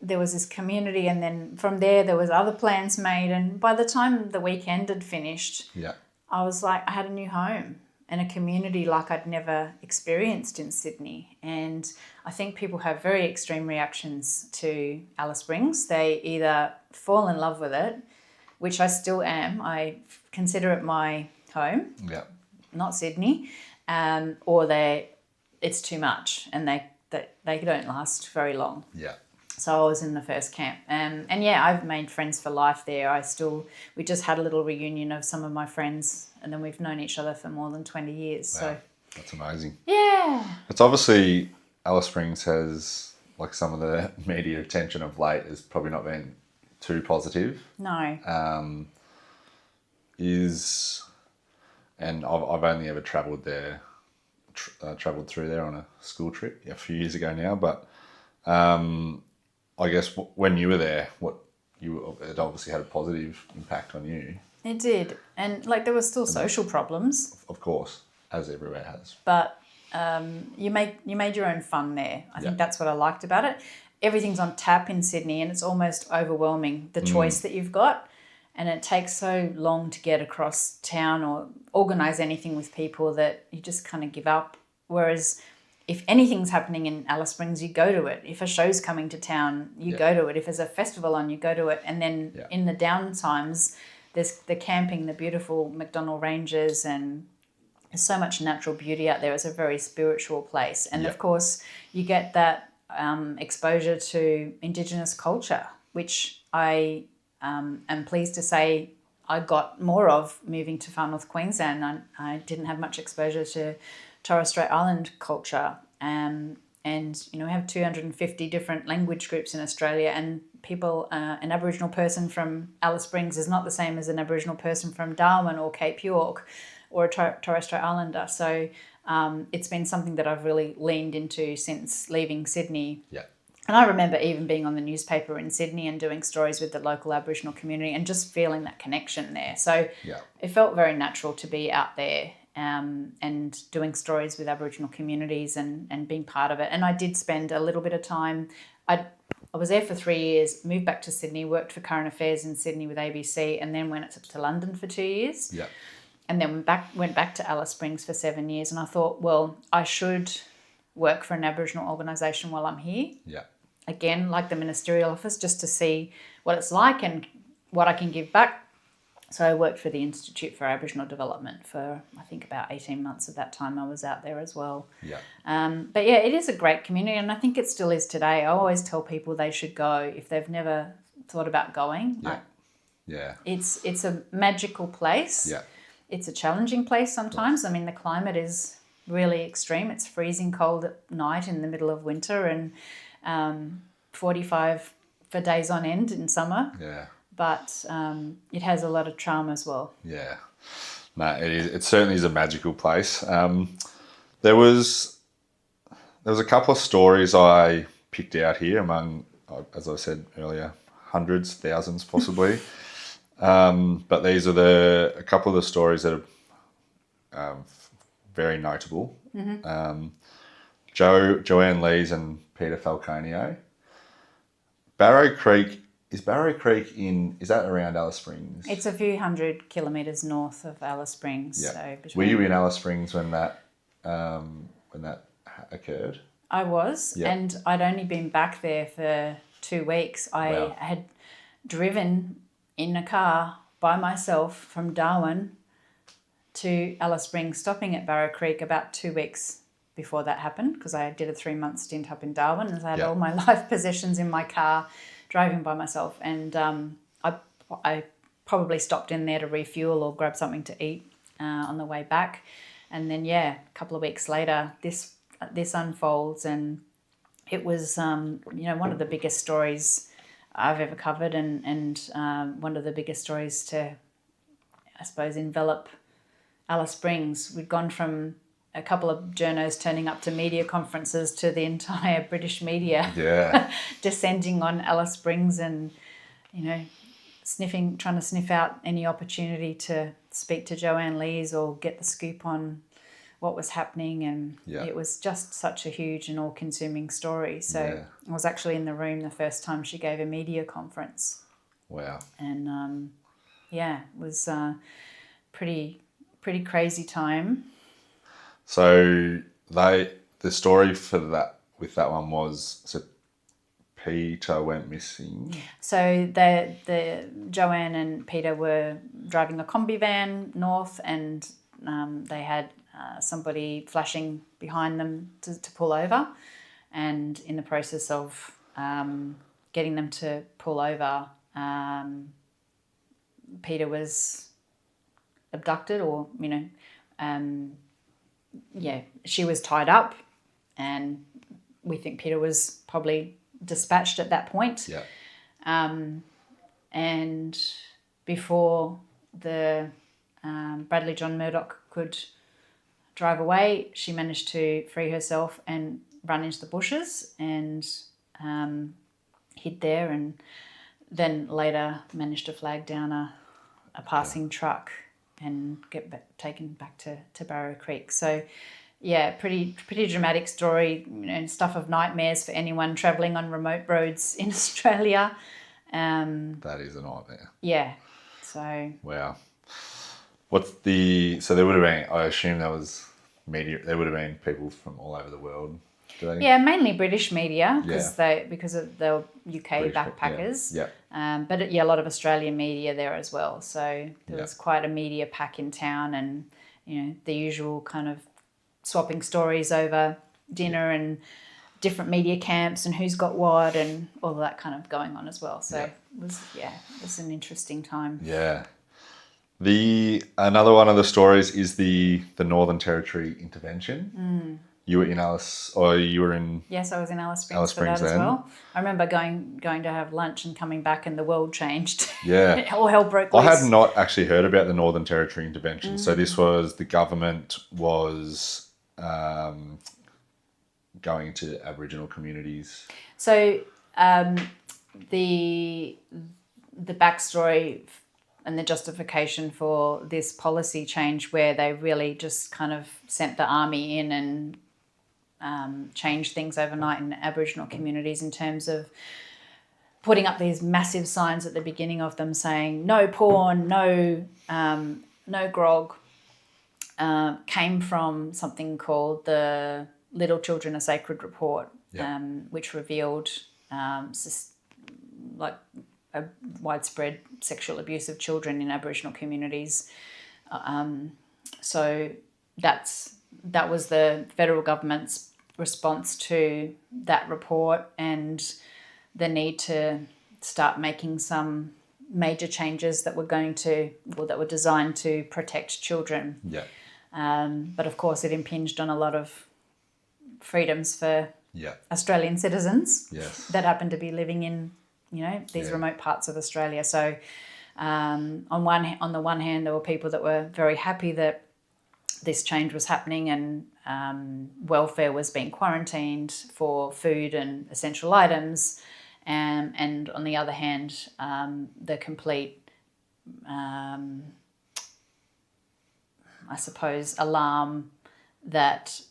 Speaker 2: there was this community. And then from there was other plans made. And by the time the weekend had finished, I was like, I had a new home and a community like I'd never experienced in Sydney. And I think people have very extreme reactions to Alice Springs. They either fall in love with it, which I still am. I consider it my home, not Sydney, or it's too much and they don't last very long.
Speaker 1: Yeah.
Speaker 2: So I was in the first camp. And yeah, I've made friends for life there. We just had a little reunion of some of my friends, and then we've known each other for more than 20 years.
Speaker 1: Wow.
Speaker 2: So
Speaker 1: That's amazing.
Speaker 2: yeah.
Speaker 1: It's obviously Alice Springs has, like, some of the media attention of late has probably not been too positive.
Speaker 2: No.
Speaker 1: And I've only ever travelled there, travelled through there on a school trip a few years ago now. But I guess when you were there, it obviously had a positive impact on you.
Speaker 2: It did. And like there were still social problems.
Speaker 1: Of course, as everywhere has.
Speaker 2: But you made your own fun there. I think that's what I liked about it. Everything's on tap in Sydney, and it's almost overwhelming, the choice that you've got. And it takes so long to get across town or organise anything with people that you just kind of give up. Whereas if anything's happening in Alice Springs, you go to it. If a show's coming to town, you go to it. If there's a festival on, you go to it. And then in the down times, there's the camping, the beautiful McDonnell Ranges, and there's so much natural beauty out there. It's a very spiritual place. And of course, you get that exposure to Indigenous culture, which I am pleased to say I got more of moving to Far North Queensland. I didn't have much exposure to Torres Strait Island culture. And, we have 250 different language groups in Australia, and people, an Aboriginal person from Alice Springs is not the same as an Aboriginal person from Darwin or Cape York or a Torres Strait Islander. So it's been something that I've really leaned into since leaving Sydney.
Speaker 1: Yeah.
Speaker 2: And I remember even being on the newspaper in Sydney and doing stories with the local Aboriginal community and just feeling that connection there. So it felt very natural to be out there and doing stories with Aboriginal communities and being part of it. And I did spend a little bit of time. I was there for 3 years, moved back to Sydney, worked for Current Affairs in Sydney with ABC, and then went up to London for 2 years.
Speaker 1: Yeah.
Speaker 2: And then went back to Alice Springs for 7 years. And I thought, well, I should work for an Aboriginal organisation while I'm here.
Speaker 1: Yeah.
Speaker 2: Again, like the ministerial office, just to see what it's like and what I can give back. So I worked for the Institute for Aboriginal Development for, I think, about 18 months at that time. I was out there as well.
Speaker 1: Yeah.
Speaker 2: But yeah, it is a great community, and I think it still is today. I always tell people they should go if they've never thought about going.
Speaker 1: Yeah.
Speaker 2: It's a magical place.
Speaker 1: Yeah.
Speaker 2: It's a challenging place sometimes. I mean, the climate is really extreme. It's freezing cold at night in the middle of winter, and 45 for days on end in summer.
Speaker 1: Yeah.
Speaker 2: But it has a lot of charm as well.
Speaker 1: Yeah. No, it is. It certainly is a magical place. There was a couple of stories I picked out here among, as I said earlier, hundreds, thousands possibly. But these are a couple of the stories that are very notable. Mm-hmm. Joanne Lees and Peter Falconio. Is Barrow Creek is that around Alice Springs?
Speaker 2: It's a few 100 kilometres north of Alice Springs.
Speaker 1: Yeah.
Speaker 2: So
Speaker 1: Were you in Alice Springs when that occurred?
Speaker 2: I was, and I'd only been back there for 2 weeks. I had driven in a car by myself from Darwin to Alice Springs, stopping at Barrow Creek about 2 weeks before that happened, because I did a 3-month stint up in Darwin, and I had all my life possessions in my car, driving by myself, and I probably stopped in there to refuel or grab something to eat on the way back, and then a couple of weeks later this unfolds, and it was one of the biggest stories I've ever covered, and one of the biggest stories to, I suppose, envelop Alice Springs. We'd gone from a couple of journos turning up to media conferences to the entire British media descending on Alice Springs and, trying to sniff out any opportunity to speak to Joanne Lees or get the scoop on what was happening. And it was just such a huge and all-consuming story. So I was actually in the room the first time she gave a media conference.
Speaker 1: Wow.
Speaker 2: And, it was a pretty crazy time.
Speaker 1: So the story for that with that one was Peter went missing.
Speaker 2: So the Joanne and Peter were driving a combi van north, and they had somebody flashing behind them to pull over, and in the process of getting them to pull over, Peter was abducted, or she was tied up, and we think Peter was probably dispatched at that point.
Speaker 1: Yeah.
Speaker 2: And before the Bradley John Murdoch could drive away, she managed to free herself and run into the bushes and hid there, and then later managed to flag down a passing truck and get taken back to Barrow Creek. So, yeah, pretty dramatic story, stuff of nightmares for anyone travelling on remote roads in Australia.
Speaker 1: That is a nightmare.
Speaker 2: Yeah. So.
Speaker 1: Wow. So there would have been, I assume there was media, there would have been people from all over the world.
Speaker 2: Yeah, mainly British media because
Speaker 1: Yeah.
Speaker 2: because of the UK
Speaker 1: British,
Speaker 2: backpackers.
Speaker 1: Yeah.
Speaker 2: But a lot of Australian media there as well. So there was quite a media pack in town, and the usual kind of swapping stories over dinner and different media camps and who's got what and all of that kind of going on as well. So it was an interesting time.
Speaker 1: Yeah. Another one of the stories is the Northern Territory intervention. You were in you were in...
Speaker 2: Yes, I was in Alice Springs for that as
Speaker 1: then.
Speaker 2: well. I remember going to have lunch and coming back and the world changed.
Speaker 1: Yeah.
Speaker 2: All hell broke loose.
Speaker 1: I had not actually heard about the Northern Territory intervention. So this was, the government was going to Aboriginal communities.
Speaker 2: So the backstory and the justification for this policy change, where they really just kind of sent the army in and changed things overnight in Aboriginal communities in terms of putting up these massive signs at the beginning of them saying no porn, no grog, came from something called the Little Children a Sacred Report, which revealed like a widespread sexual abuse of children in Aboriginal communities. So that was the federal government's response to that report and the need to start making some major changes that were designed to protect children.
Speaker 1: Yeah.
Speaker 2: But of course, it impinged on a lot of freedoms for Australian citizens that happen to be living in these remote parts of Australia. So on the one hand, there were people that were very happy that this change was happening and welfare was being quarantined for food and essential items, and on the other hand, the complete, I suppose, alarm that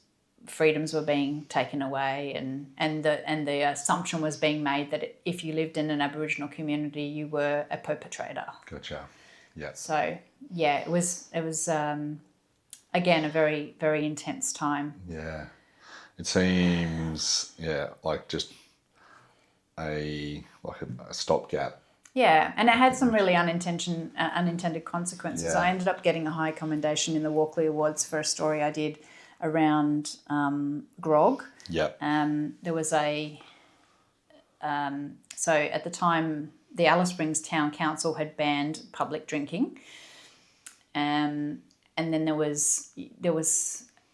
Speaker 2: freedoms were being taken away, and the assumption was being made that if you lived in an Aboriginal community, you were a perpetrator.
Speaker 1: Gotcha. Yeah.
Speaker 2: So it was again a very, very intense time.
Speaker 1: Yeah. It seems like just a stopgap.
Speaker 2: Yeah, and it had some really unintended consequences.
Speaker 1: Yeah.
Speaker 2: I ended up getting a high commendation in the Walkley Awards for a story I did around grog.
Speaker 1: Yep.
Speaker 2: There was so at the time the Alice Springs Town Council had banned public drinking, and then there was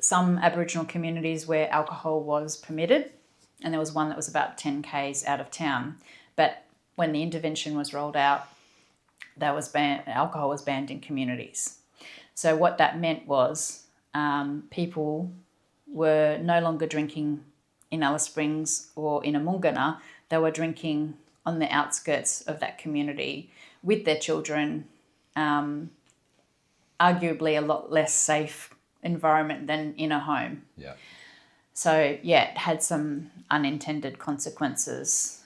Speaker 2: some Aboriginal communities where alcohol was permitted, and there was one that was about 10 k's out of town. But when the intervention was rolled out, alcohol was banned in communities. So what that meant was people were no longer drinking in Alice Springs or in Amungana. They were drinking on the outskirts of that community with their children, arguably a lot less safe environment than in a home.
Speaker 1: Yeah.
Speaker 2: So, it had some unintended consequences,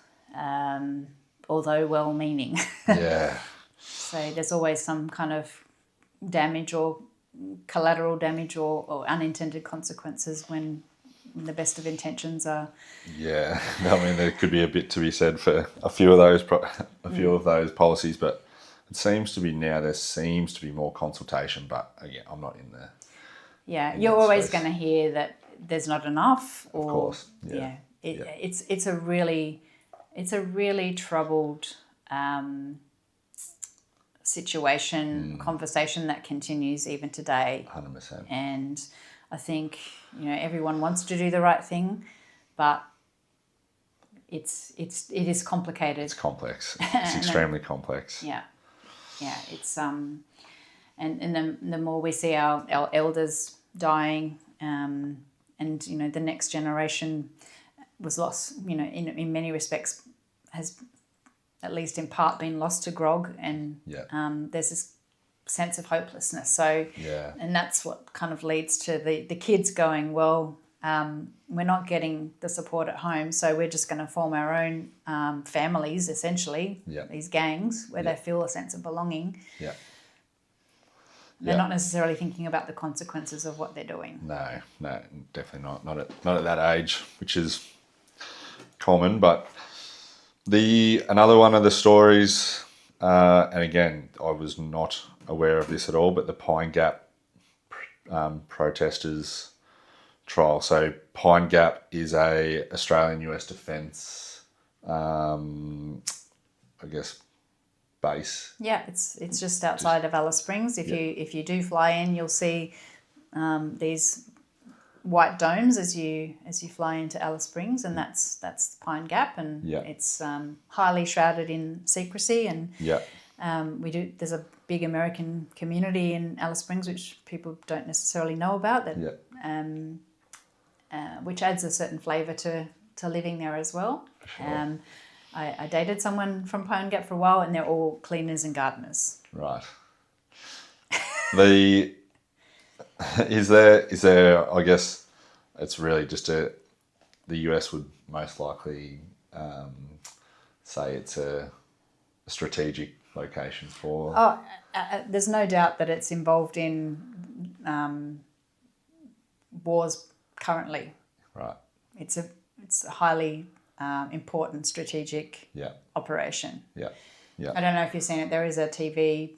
Speaker 2: although well-meaning.
Speaker 1: Yeah.
Speaker 2: So there's always some kind of damage or collateral damage or unintended consequences when the best of intentions are.
Speaker 1: Yeah. I mean, there could be a bit to be said for a few of those of those policies, but it seems to be now there seems to be more consultation, but again, I'm not in there.
Speaker 2: Yeah, you're always going to hear that there's not enough, or
Speaker 1: of course.
Speaker 2: It's a really it's a really troubled situation, conversation that continues even today.
Speaker 1: 100%.
Speaker 2: And I think, everyone wants to do the right thing, but it is complicated.
Speaker 1: It's complex. It's extremely complex.
Speaker 2: Yeah. It's and the more we see our elders dying, and the next generation was lost. In many respects, has at least in part been lost to grog, and there's this sense of hopelessness. So and that's what kind of leads to the kids going, well, we're not getting the support at home, so we're just going to form our own families, essentially, these gangs where they feel a sense of belonging. They're not necessarily thinking about the consequences of what they're doing.
Speaker 1: No, definitely not. Not at that age, which is common. But another one of the stories, and again, I was not aware of this at all, but the Pine Gap protesters trial. So Pine Gap is a Australian-US defence, I guess, base.
Speaker 2: Yeah, it's just outside of Alice Springs. If you do fly in, you'll see these white domes as you fly into Alice Springs, and that's Pine Gap, and it's highly shrouded in secrecy. And there's a big American community in Alice Springs which people don't necessarily know about, that which adds a certain flavour to living there as well. Sure. I dated someone from Pine Gap for a while, and they're all cleaners and gardeners.
Speaker 1: Right. Is there? I guess it's really just the US would most likely say it's a strategic location for.
Speaker 2: There's no doubt that it's involved in wars currently.
Speaker 1: Right.
Speaker 2: It's a highly important strategic operation.
Speaker 1: Yeah.
Speaker 2: I don't know if you've seen it. There is a TV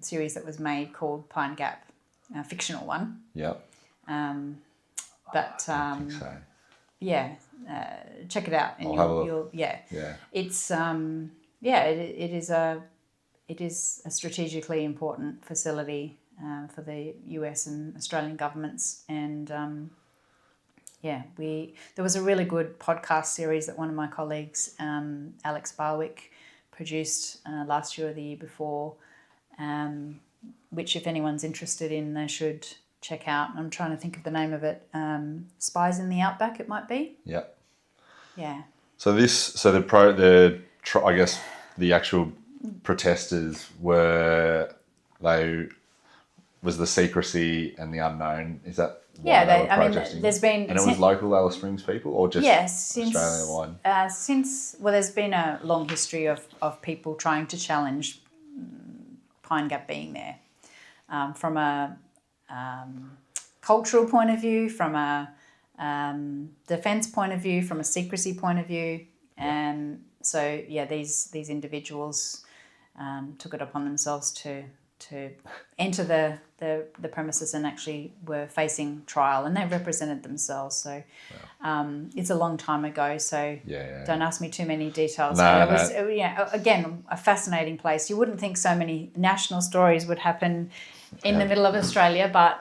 Speaker 2: series that was made called Pine Gap, a fictional one.
Speaker 1: Yeah.
Speaker 2: But
Speaker 1: I think so.
Speaker 2: check it out, and you'll It's it is a strategically important facility for the US and Australian governments, and there was a really good podcast series that one of my colleagues, Alex Barwick, produced last year or the year before, which if anyone's interested in, they should check out. I'm trying to think of the name of it. Spies in the Outback, it might be.
Speaker 1: Yeah.
Speaker 2: Yeah.
Speaker 1: So I guess the actual protesters was the secrecy and the unknown. Is that why they were protesting?
Speaker 2: There's been...
Speaker 1: And it was local Alice Springs people, or just Australia-wide?
Speaker 2: There's been a long history of people trying to challenge Pine Gap being there. From a cultural point of view, from a defence point of view, from a secrecy point of view. And so, these individuals took it upon themselves to enter the premises and actually were facing trial, and they represented themselves. So it's a long time ago, so don't ask me too many details. But it was, again, a fascinating place. You wouldn't think so many national stories would happen in the middle of Australia, but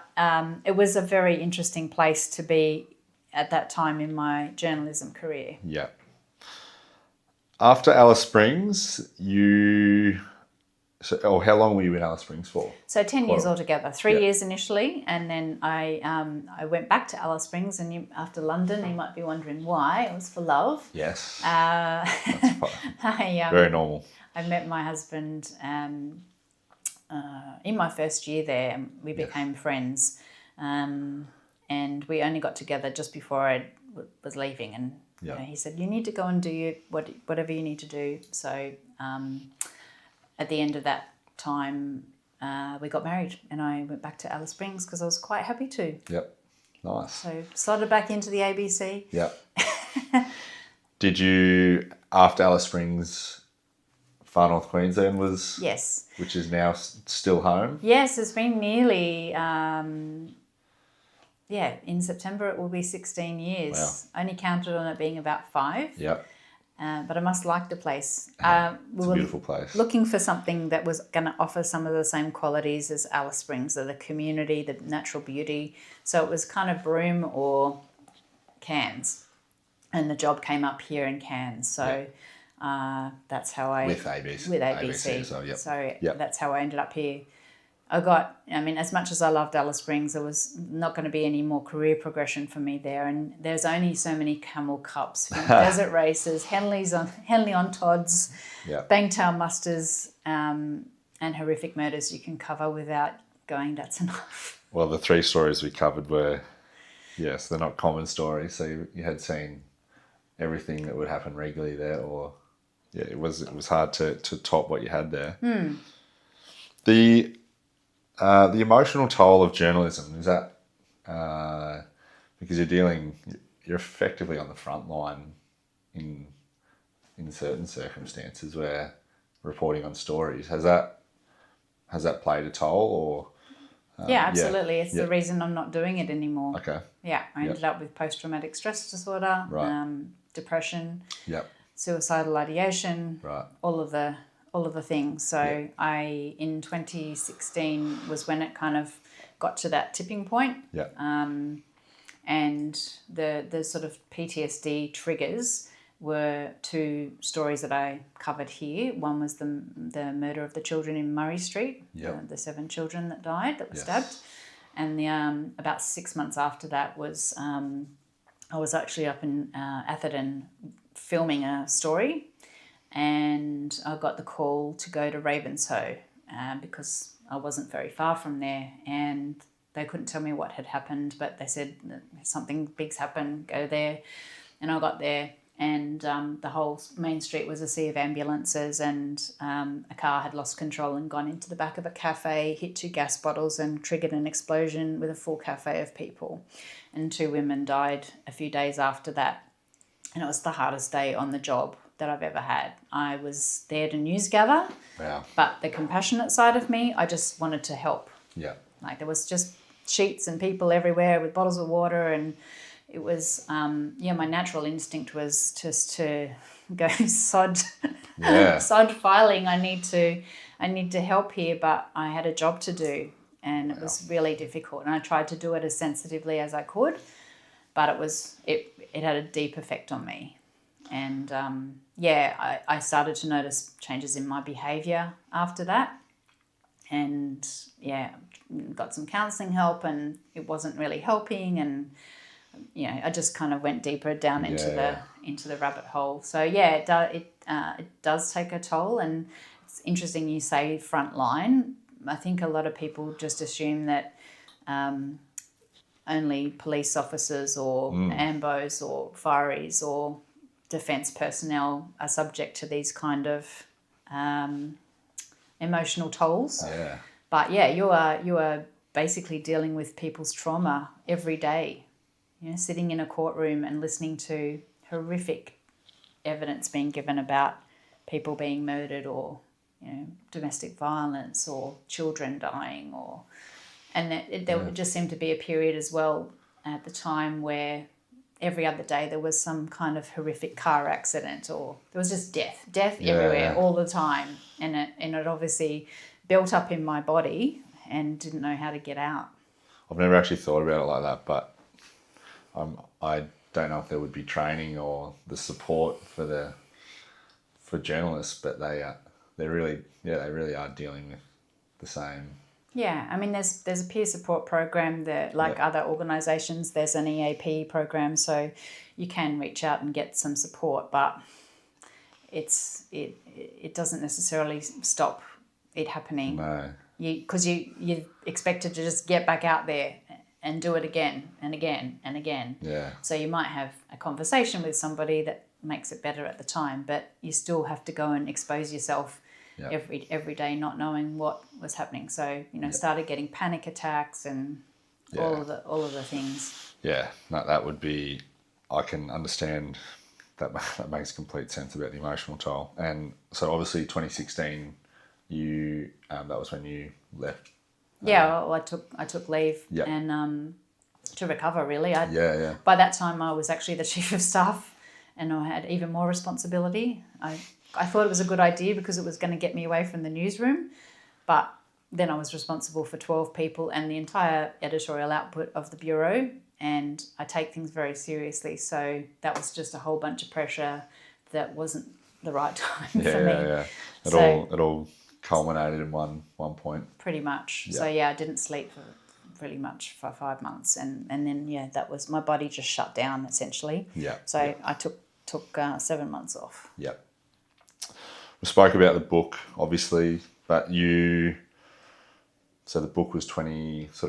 Speaker 2: it was a very interesting place to be at that time in my journalism career.
Speaker 1: Yeah. After Alice Springs, how long were you in Alice Springs for?
Speaker 2: So 10 years altogether. 3 years initially, and then I went back to Alice Springs, and after London, you might be wondering why. It was for love.
Speaker 1: Yes.
Speaker 2: That's
Speaker 1: very normal.
Speaker 2: I met my husband in my first year there, and we became friends. And we only got together just before I was leaving, and he said, "You need to go and do whatever you need to do." So at the end of that time, we got married, and I went back to Alice Springs because I was quite happy to.
Speaker 1: Yep, nice.
Speaker 2: So slotted back into the ABC.
Speaker 1: Yep. Did you, after Alice Springs, Far North Queensland was?
Speaker 2: Yes.
Speaker 1: Which is now still home?
Speaker 2: Yes, it's been nearly... in September it will be 16 years.
Speaker 1: Wow.
Speaker 2: Only counted on it being about 5.
Speaker 1: Yep.
Speaker 2: but I must like the place. We
Speaker 1: It's a
Speaker 2: were
Speaker 1: beautiful place.
Speaker 2: looking for something that was going to offer some of the same qualities as Alice Springs, so the community, the natural beauty. So it was kind of Broome or Cairns, and the job came up here in Cairns. So that's how I
Speaker 1: With ABC.
Speaker 2: with ABC.
Speaker 1: So, yep.
Speaker 2: So
Speaker 1: Yep.
Speaker 2: that's how I ended up here. As much as I loved Alice Springs, there was not going to be any more career progression for me there. And there's only so many Camel Cups, desert races, Henley on Todds,
Speaker 1: Yep.
Speaker 2: Bangtail Musters, and horrific murders you can cover without going, that's enough.
Speaker 1: Well, the 3 stories we covered were, yes, they're not common stories. So you had seen everything that would happen regularly there, or it was hard to top what you had there. The emotional toll of journalism, is that because you're effectively on the front line in certain circumstances where reporting on stories, has that played a toll, or
Speaker 2: Yeah, absolutely. It's
Speaker 1: yeah.
Speaker 2: the reason I'm not doing it anymore.
Speaker 1: Okay.
Speaker 2: Yeah, I ended up with post-traumatic stress disorder,
Speaker 1: Right.
Speaker 2: Depression,
Speaker 1: Yep.
Speaker 2: suicidal ideation,
Speaker 1: Right.
Speaker 2: all of the things. So I, in 2016, was when it kind of got to that tipping point.
Speaker 1: Yep.
Speaker 2: And the sort of PTSD triggers were 2 stories that I covered here. One was the murder of the children in Murray Street,
Speaker 1: Yep.
Speaker 2: the 7 children that died, that were
Speaker 1: Yes.
Speaker 2: stabbed. And the about 6 months after that was I was actually up in Atherton filming a story, and I got the call to go to Ravenshoe because I wasn't very far from there, and they couldn't tell me what had happened, but they said that something big's happened, go there. And I got there, and the whole main street was a sea of ambulances, and a car had lost control and gone into the back of a cafe, hit 2 gas bottles and triggered an explosion with a full cafe of people. And 2 women died a few days after that. And it was the hardest day on the job that I've ever had. I was there to news gather,
Speaker 1: Yeah.
Speaker 2: but the compassionate side of me, I just wanted to help.
Speaker 1: Yeah.
Speaker 2: Like, there was just sheets and people everywhere with bottles of water, and it was my natural instinct was just to go sod filing. I need to help here, but I had a job to do, and it was really difficult, and I tried to do it as sensitively as I could, but it had a deep effect on me. And I started to notice changes in my behavior after that, and got some counseling help, and it wasn't really helping, and I just kind of went deeper down into the rabbit hole. So it does take a toll, and it's interesting you say frontline. I think a lot of people just assume that only police officers or AMBOs or fireys or defence personnel are subject to these kind of emotional tolls.
Speaker 1: Yeah.
Speaker 2: But you are basically dealing with people's trauma every day. Sitting in a courtroom and listening to horrific evidence being given about people being murdered, or domestic violence, or children dying, there just seemed to be a period as well at the time where every other day there was some kind of horrific car accident, or there was just death everywhere all the time, and it obviously built up in my body and didn't know how to get out.
Speaker 1: I've never actually thought about it like that, but I don't know if there would be training or the support for journalists, but they really are dealing with the same.
Speaker 2: Yeah, I mean, there's a peer support program that, like other organisations, there's an EAP program, so you can reach out and get some support, but it doesn't necessarily stop it happening.
Speaker 1: No.
Speaker 2: Because you're expected to just get back out there and do it again and again and again.
Speaker 1: Yeah.
Speaker 2: So you might have a conversation with somebody that makes it better at the time, but you still have to go and expose yourself every day, not knowing what was happening. So started getting panic attacks and all of the things.
Speaker 1: Yeah, no, that would be. I can understand that. That makes complete sense about the emotional toll. And so obviously 2016, that was when you left.
Speaker 2: I took leave
Speaker 1: Yep.
Speaker 2: and to recover really.
Speaker 1: Yeah.
Speaker 2: By that time I was actually the chief of staff, and I had even more responsibility. I thought it was a good idea because it was going to get me away from the newsroom, but then I was responsible for 12 people and the entire editorial output of the bureau, and I take things very seriously. So that was just a whole bunch of pressure that wasn't the right time for me.
Speaker 1: Yeah. It all culminated in one point.
Speaker 2: Pretty much.
Speaker 1: Yeah.
Speaker 2: So I didn't sleep for really much for 5 months, and then that was, my body just shut down essentially.
Speaker 1: Yeah.
Speaker 2: So
Speaker 1: yeah.
Speaker 2: I took 7 months off.
Speaker 1: Yeah. We spoke about the book, obviously, but so the book was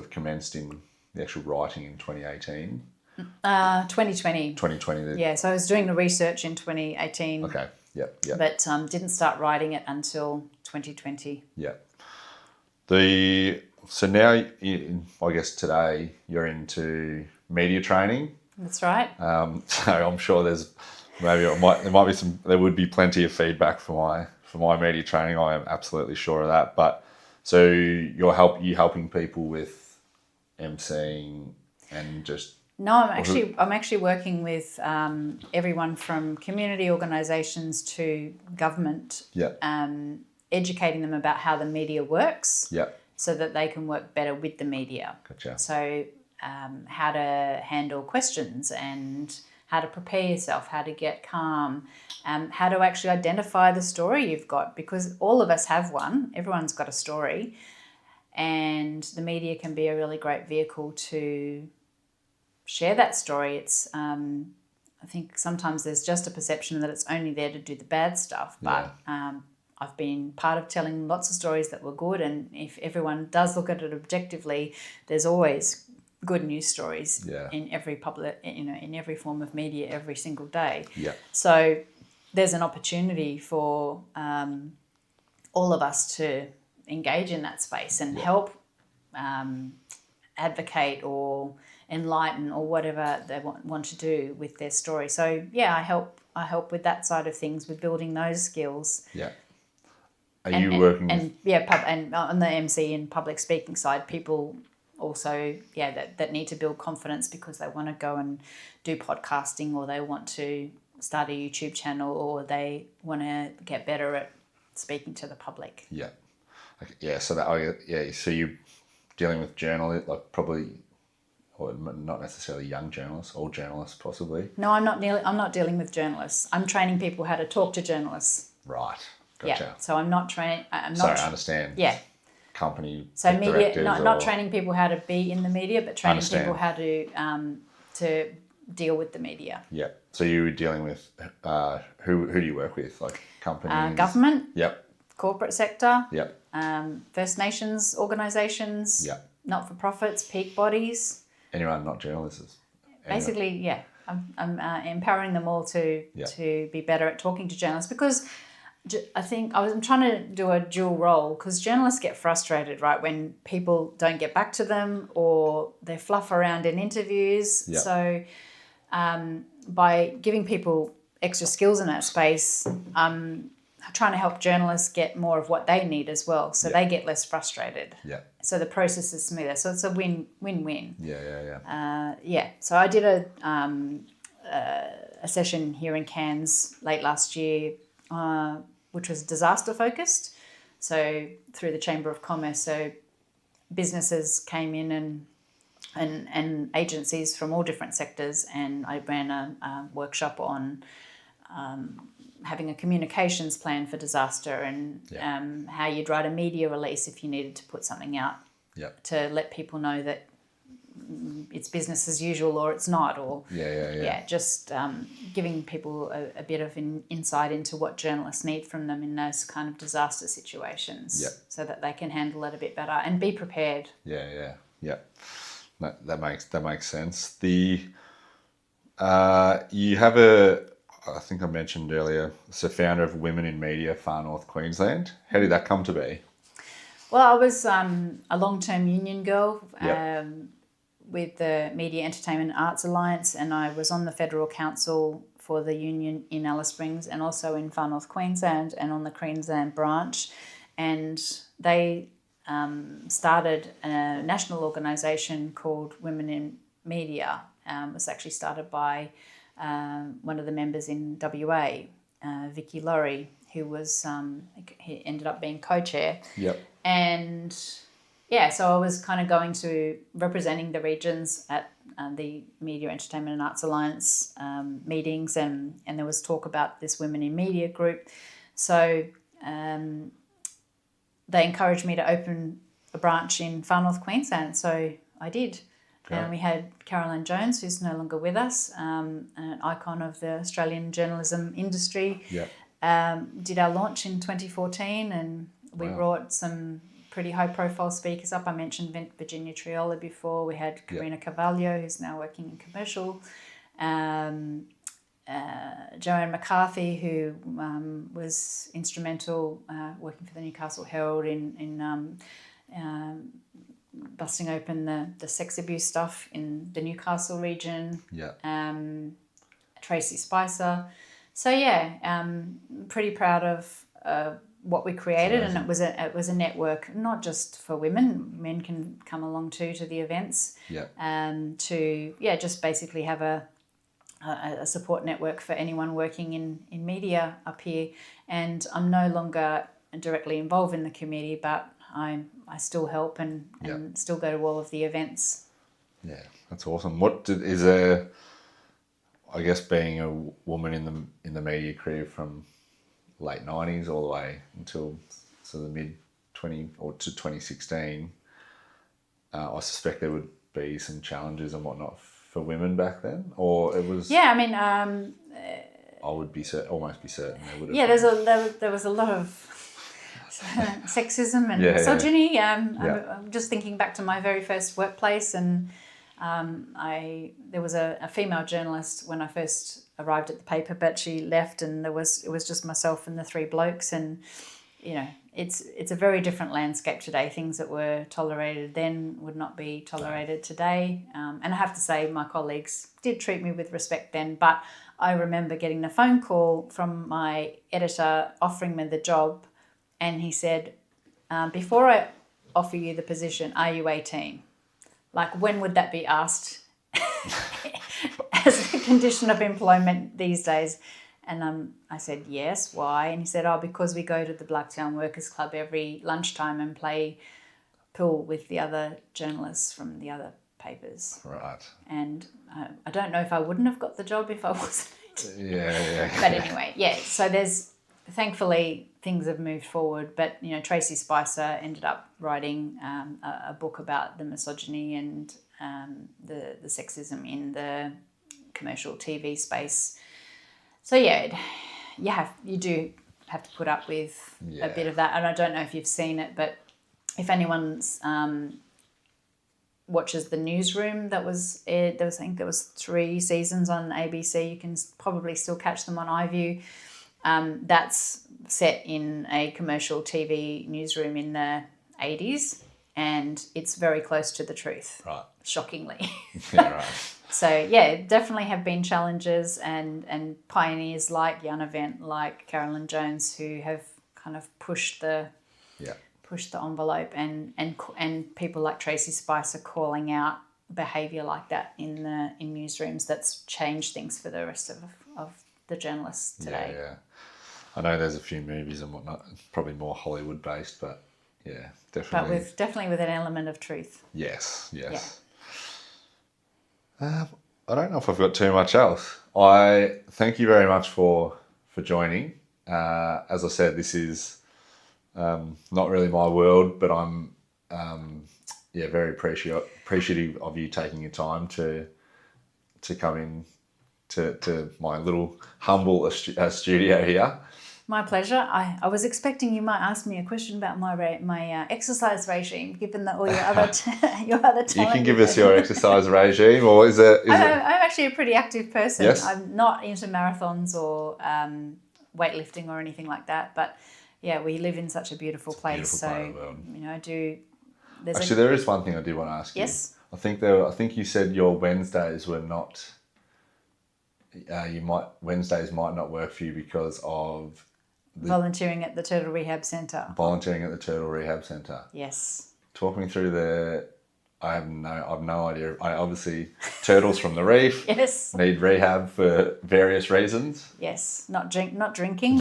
Speaker 1: commenced in the actual writing in 2018.
Speaker 2: 2020.
Speaker 1: 2020.
Speaker 2: Yeah, so I was doing the research in 2018.
Speaker 1: Okay. Yep.
Speaker 2: But didn't start writing it until 2020.
Speaker 1: Yeah. So now, I guess today you're into media training.
Speaker 2: That's right.
Speaker 1: So I'm sure there would be plenty of feedback for my media training. I am absolutely sure of that. But so you helping people with emceeing and just.
Speaker 2: No, I'm actually working with everyone from community organisations to government.
Speaker 1: Yeah.
Speaker 2: Educating them about how the media works.
Speaker 1: Yeah.
Speaker 2: So that they can work better with the media.
Speaker 1: Gotcha.
Speaker 2: So how to handle questions and how to prepare yourself, how to get calm, how to actually identify the story you've got, because all of us have one. Everyone's got a story, and the media can be a really great vehicle to share that story. It's I think sometimes there's just a perception that it's only there to do the bad stuff, but I've been part of telling lots of stories that were good, and if everyone does look at it objectively, there's always good news stories in every in every form of media every single day.
Speaker 1: Yeah.
Speaker 2: So there's an opportunity for all of us to engage in that space and help advocate or enlighten or whatever they want to do with their story. So I help with that side of things, with building those skills.
Speaker 1: Yeah. Are you working?
Speaker 2: And on the MC and public speaking side, people also that need to build confidence because they want to go and do podcasting, or they want to start a YouTube channel, or they want to get better at speaking to the public.
Speaker 1: Yeah. Okay. Yeah. So so you're dealing with journalists, like probably, or not necessarily young journalists, old journalists possibly.
Speaker 2: No, I'm not dealing with journalists. I'm training people how to talk to journalists.
Speaker 1: Right. Gotcha.
Speaker 2: Yeah. So I'm not training. I
Speaker 1: understand.
Speaker 2: Yeah.
Speaker 1: Company.
Speaker 2: So media, not training people how to be in the media, but training people how to deal with the media.
Speaker 1: Yeah. So you were dealing with who do you work with? Like companies.
Speaker 2: Government.
Speaker 1: Yep.
Speaker 2: Corporate sector.
Speaker 1: Yep.
Speaker 2: First Nations organisations.
Speaker 1: Yep.
Speaker 2: Not-for-profits, peak bodies.
Speaker 1: Anyone not journalists.
Speaker 2: Basically, I'm empowering them all to be better at talking to journalists, because I think I'm trying to do a dual role, because journalists get frustrated, right, when people don't get back to them or they fluff around in interviews.
Speaker 1: Yep.
Speaker 2: So by giving people extra skills in that space, I'm trying to help journalists get more of what they need as well, so they get less frustrated.
Speaker 1: Yeah.
Speaker 2: So the process is smoother. So it's a win-win.
Speaker 1: Yeah.
Speaker 2: So I did a session here in Cairns late last year, which was disaster focused. So through the Chamber of Commerce, so businesses came in and agencies from all different sectors, and I ran a workshop on having a communications plan for disaster, and how you'd write a media release if you needed to put something out to let people know that it's business as usual or it's not, or just giving people a bit of insight into what journalists need from them in those kind of disaster situations, so that they can handle it a bit better and be prepared.
Speaker 1: Yeah. No, that makes sense. You have I think I mentioned earlier, it's the founder of Women in Media, Far North Queensland. How did that come to be?
Speaker 2: Well, I was a long-term union girl with the Media, Entertainment and Arts Alliance, and I was on the Federal Council for the union in Alice Springs and also in Far North Queensland and on the Queensland branch. And they started a national organisation called Women in Media. It was actually started by one of the members in WA, Vicky Laurie, who was he ended up being co-chair.
Speaker 1: Yep.
Speaker 2: And yeah, so I was kind of going to representing the regions at the Media, Entertainment and Arts Alliance meetings, and there was talk about this Women in Media group. So they encouraged me to open a branch in Far North Queensland, so I did.
Speaker 1: Great.
Speaker 2: And we had Caroline Jones, who's no longer with us, an icon of the Australian journalism industry.
Speaker 1: Yep.
Speaker 2: Did our launch in 2014, and we brought some pretty high-profile speakers up. I mentioned Virginia Triola before. We had Karina Carvalho, who's now working in commercial. Joanne McCarthy, who was instrumental working for the Newcastle Herald in busting open the sex abuse stuff in the Newcastle region.
Speaker 1: Yeah.
Speaker 2: Tracy Spicer. So yeah, pretty proud of what we created, and it was a network not just for women. Men can come along too to the events.
Speaker 1: Yeah.
Speaker 2: To just basically have a support network for anyone working in media up here. And I'm no longer directly involved in the committee, but I still help and still go to all of the events. Yeah,
Speaker 1: that's awesome. What is there? I guess being a woman in the media career from late 90s all the way until the mid 20 or to 2016, I suspect there would be some challenges and whatnot for women back then, or it was.
Speaker 2: Yeah, I mean,
Speaker 1: I would be almost be certain there would have.
Speaker 2: Yeah, there was a lot of sexism and misogyny. I'm just thinking back to my very first workplace, and there was a female journalist when I first arrived at the paper, but she left, and it was just myself and the three blokes, and it's a very different landscape today. Things that were tolerated then would not be tolerated today, and I have to say my colleagues did treat me with respect then, but I remember getting a phone call from my editor offering me the job, and he said, before I offer you the position, are you 18? Like, when would that be asked as a condition of employment these days? And I said, yes, why? And he said, because we go to the Blacktown Workers Club every lunchtime and play pool with the other journalists from the other papers.
Speaker 1: Right.
Speaker 2: And I don't know if I wouldn't have got the job if I wasn't.
Speaker 1: Yeah.
Speaker 2: But anyway, so thankfully things have moved forward, but Tracy Spicer ended up writing a book about the misogyny and the sexism in the commercial TV space. So yeah, you do have to put up with a bit of that, and I don't know if you've seen it, but if anyone's watches the Newsroom that was aired, I think there was 3 seasons on ABC. You can probably still catch them on iView. That's set in a commercial TV newsroom in the 80s, and it's very close to the truth.
Speaker 1: Right.
Speaker 2: Shockingly.
Speaker 1: Yeah, right.
Speaker 2: So definitely have been challenges and pioneers like Jan Event, like Carolyn Jones, who have kind of pushed the envelope, and people like Tracy Spicer calling out behaviour like that in newsrooms that's changed things for the rest of the journalists today.
Speaker 1: Yeah. I know there's a few movies and whatnot, probably more Hollywood based, but yeah, definitely.
Speaker 2: But definitely with an element of truth.
Speaker 1: Yes.
Speaker 2: Yeah.
Speaker 1: I don't know if I've got too much else. I thank you very much for joining. As I said, this is not really my world, but I'm very appreciative of you taking your time to come in to my little humble studio here.
Speaker 2: My pleasure. I was expecting you might ask me a question about my exercise regime, given that all your other talent.
Speaker 1: You can give us your exercise regime, or is it?
Speaker 2: I'm actually a pretty active person.
Speaker 1: Yes?
Speaker 2: I'm not into marathons or weightlifting or anything like that. But yeah, we live in such a beautiful place.
Speaker 1: Beautiful part of the world.
Speaker 2: Actually,
Speaker 1: there is one thing I do want to ask you.
Speaker 2: Yes.
Speaker 1: I think you said your Wednesdays were not. Wednesdays might not work for you because of.
Speaker 2: Volunteering at the Turtle Rehab Centre.
Speaker 1: Volunteering at the Turtle Rehab Centre.
Speaker 2: Yes.
Speaker 1: Talk me through I've no idea. I obviously turtles from the reef
Speaker 2: Yes.
Speaker 1: need rehab for various reasons.
Speaker 2: Yes, not drinking.
Speaker 1: Not drinking,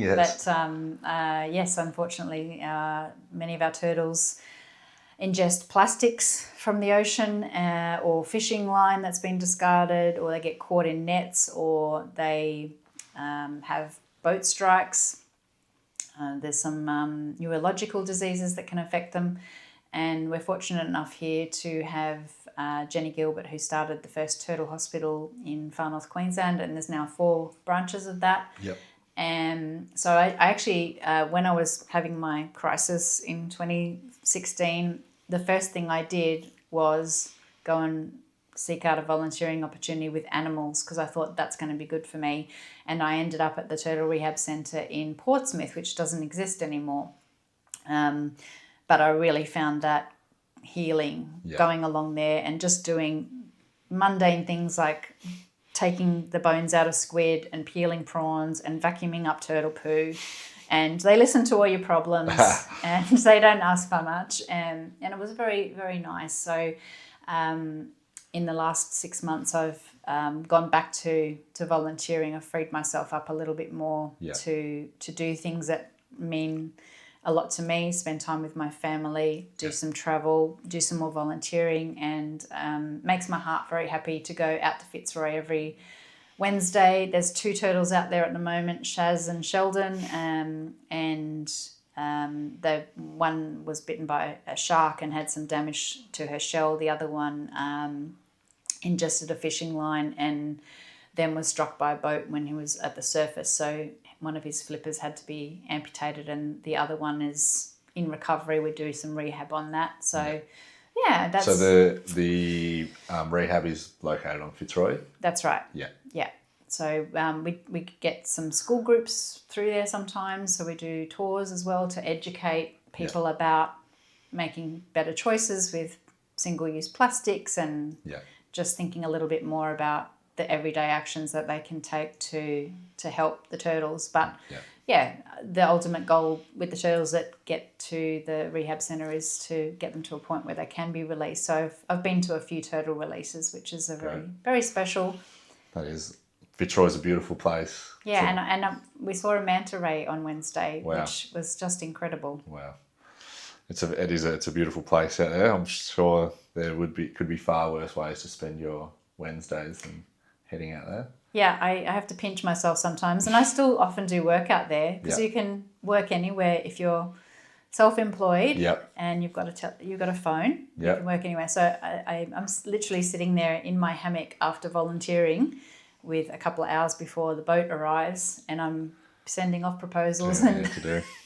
Speaker 1: yes.
Speaker 2: But yes, unfortunately, many of our turtles ingest plastics from the ocean, or fishing line that's been discarded, or they get caught in nets, or they have boat strikes. There's some neurological diseases that can affect them. And we're fortunate enough here to have Jenny Gilbert, who started the first turtle hospital in Far North Queensland, and there's now 4 branches of that.
Speaker 1: Yep.
Speaker 2: And so I actually, when I was having my crisis in 2016, the first thing I did was go and seek out a volunteering opportunity with animals, because I thought that's going to be good for me. And I ended up at the Turtle Rehab Centre in Portsmouth, which doesn't exist anymore. But I really found that healing going along there and just doing mundane things like taking the bones out of squid and peeling prawns and vacuuming up turtle poo. And they listen to all your problems and they don't ask for much. And it was very, very nice. So in the last 6 months, I've gone back to volunteering. I've freed myself up a little bit more to do things that mean a lot to me, spend time with my family, do some travel, do some more volunteering, and makes my heart very happy to go out to Fitzroy every Wednesday. There's 2 turtles out there at the moment, Shaz and Sheldon, and the one was bitten by a shark and had some damage to her shell. The other one ingested a fishing line and then was struck by a boat when he was at the surface. So one of his flippers had to be amputated, and the other one is in recovery. We do some rehab on that. So, yeah, that's...
Speaker 1: So the rehab is located on Fitzroy?
Speaker 2: That's right.
Speaker 1: Yeah.
Speaker 2: Yeah. So we get some school groups through there sometimes. So we do tours as well to educate people about making better choices with single-use plastics and just thinking a little bit more about the everyday actions that they can take to help the turtles. But the ultimate goal with the turtles that get to the rehab centre is to get them to a point where they can be released. So I've been to a few turtle releases, which is a very, very special.
Speaker 1: That is. Fitzroy's a beautiful place.
Speaker 2: Yeah, and we saw a manta ray on Wednesday, which was just incredible.
Speaker 1: Wow. It's a beautiful place out there. I'm sure there could be far worse ways to spend your Wednesdays than heading out there.
Speaker 2: Yeah, I have to pinch myself sometimes, and I still often do work out there because you can work anywhere if you're self-employed and you've got a phone. You can work anywhere. So I'm literally sitting there in my hammock after volunteering with a couple of hours before the boat arrives, and I'm sending off proposals and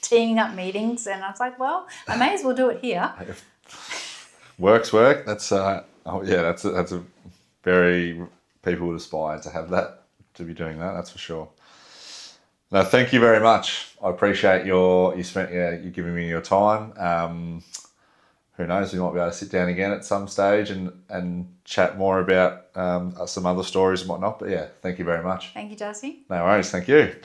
Speaker 2: teeing up meetings, and I was like, well, I may as well do it here.
Speaker 1: Work. That's that's a very... People would aspire to have that, to be doing that. That's for sure. No, thank you very much. I appreciate you giving me your time. Who knows? We might be able to sit down again at some stage and chat more about some other stories and whatnot. But yeah, thank you very much.
Speaker 2: Thank you, Darcy.
Speaker 1: No worries. Thank you.